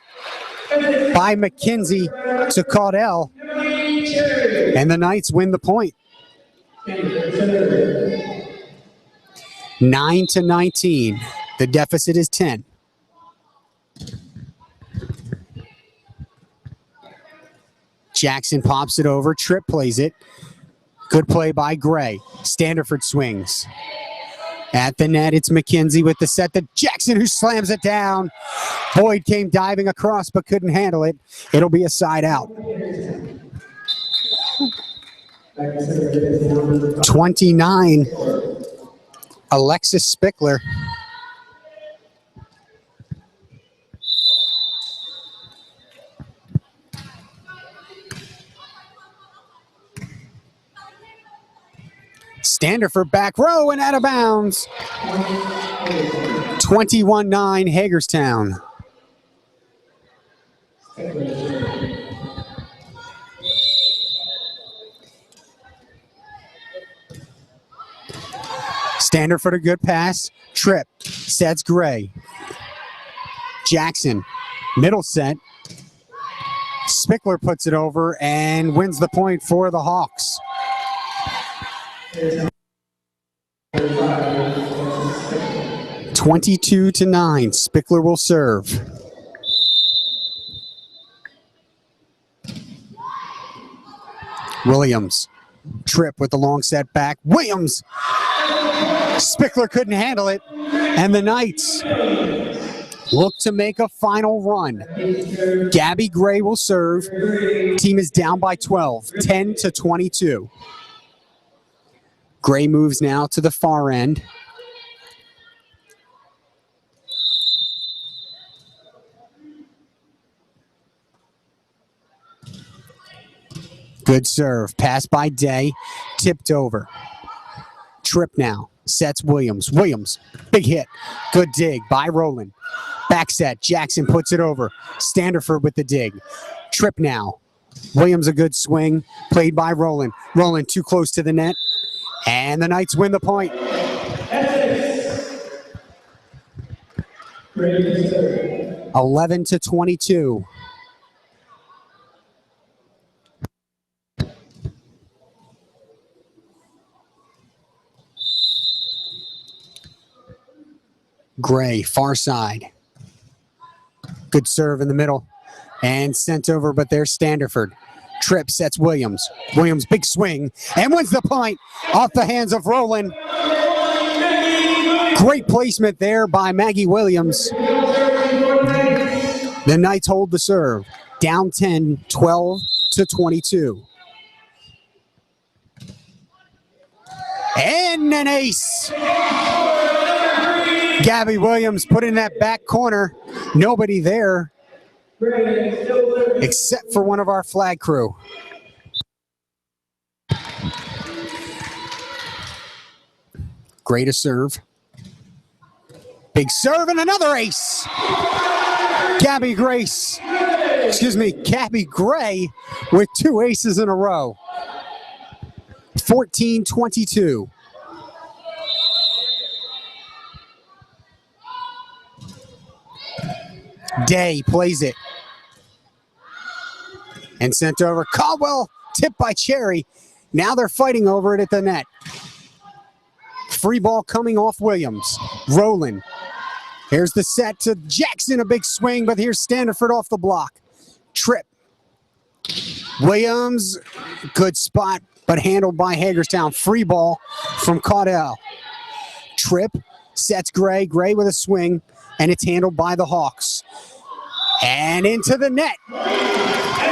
by McKenzie to Caudell. And the Knights win the point. 9-19. The deficit is 10. Jackson pops it over. Tripp plays it. Good play by Gray. Standerford swings. At the net, it's McKenzie with the set to Jackson, who slams it down. Boyd came diving across but couldn't handle it. It'll be a side out. 29, Alexis Spickler. Standerford back row and out of bounds. 21-9 Hagerstown. Standerford a good pass. Tripp sets Gray. Jackson, middle set. Spickler puts it over and wins the point for the Hawks. 22-9. Spickler will serve. Williams. Tripp with the long set back. Williams. Spickler couldn't handle it. And the Knights look to make a final run. Gabby Gray will serve. Team is down by 12, 10-22. Gray moves now to the far end. Good serve. Pass by Day. Tipped over. Tripp now. Sets Williams. Williams. Big hit. Good dig by Rowland. Back set. Jackson puts it over. Standerford with the dig. Tripp now. Williams a good swing. Played by Rowland. Rowland too close to the net. And the Knights win the point. 11-22. Gray, far side. Good serve in the middle. And sent over, but there's Standerford. Tripp sets Williams. Williams, big swing, and wins the point off the hands of Rowland. Great placement there by Maggie Williams. The Knights hold the serve. Down 10, 12-22. And an ace. Gabby Williams put in that back corner. Nobody there except for one of our flag crew. Gray to serve. Big serve and another ace. Gabby Gray with two aces in a row. 14-22. Day plays it. And sent over. Caldwell tipped by Cherry. Now they're fighting over it at the net. Free ball coming off Williams. Rowland. Here's the set to Jackson. A big swing, but here's Standerford off the block. Tripp. Williams. Good spot, but handled by Hagerstown. Free ball from Caudell. Tripp sets Gray. Gray with a swing, and it's handled by the Hawks. And into the net.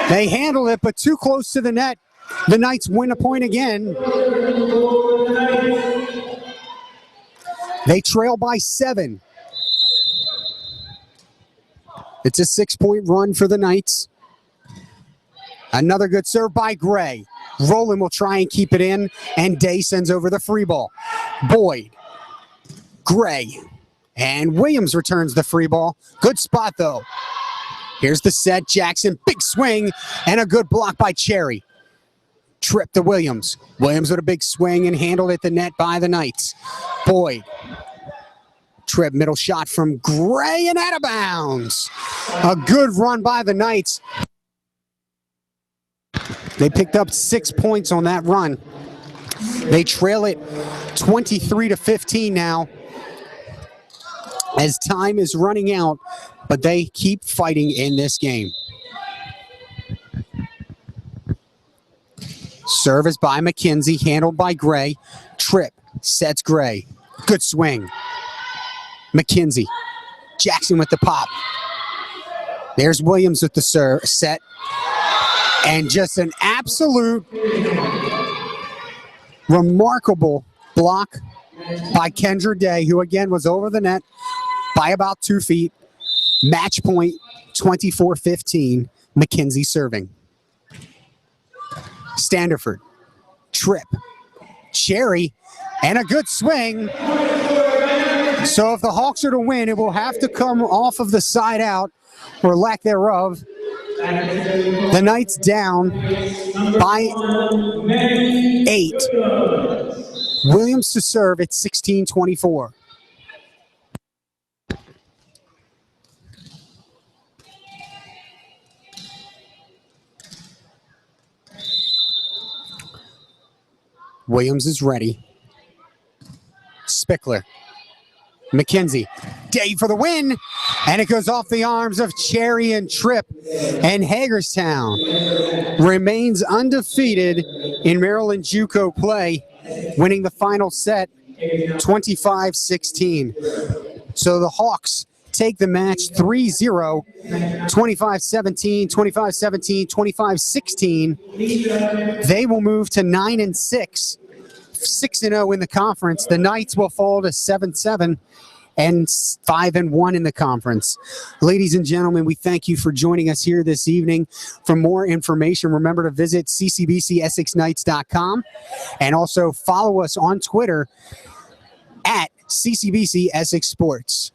They handle it, but too close to the net. The Knights win a point again. They trail by 7. It's a 6-point run for the Knights. Another good serve by Gray. Rowland will try and keep it in, and Day sends over the free ball. Boyd. Gray. And Williams returns the free ball. Good spot, though. Here's the set. Jackson, big swing, and a good block by Cherry. Tripp to Williams. Williams with a big swing and handled at the net by the Knights. Boyd. Tripp, middle shot from Gray and out of bounds. A good run by the Knights. They picked up 6 points on that run. They trail it 23-15 now, as time is running out, but they keep fighting in this game. Service by McKenzie, handled by Gray. Trip, sets Gray. Good swing. McKenzie. Jackson with the pop. There's Williams with the set. And just an absolute remarkable block by Kendra Day, who again was over the net by about 2 feet. Match point, 24-15. McKenzie serving. Standerford. Trip. Cherry. And a good swing. So if the Hawks are to win, it will have to come off of the side out, or lack thereof. The Knights down by 8. Williams to serve at 16-24. Williams is ready. Spickler. McKenzie. Day for the win. And it goes off the arms of Cherry and Tripp. And Hagerstown remains undefeated in Maryland JUCO play, winning the final set 25-16. So the Hawks take the match 3-0, 25-17, 25-17, 25-16. They will move to 9-6, 6-0 in the conference. The Knights will fall to 7-7 and 5-1 in the conference. Ladies and gentlemen, we thank you for joining us here this evening. For more information, remember to visit ccbcessexknights.com and also follow us on Twitter at CCBC Essex Sports.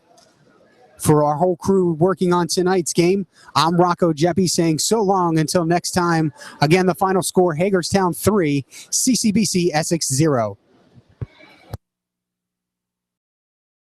For our whole crew working on tonight's game, I'm Rocco Jeppy saying so long until next time. Again, the final score, Hagerstown 3, CCBC Essex 0.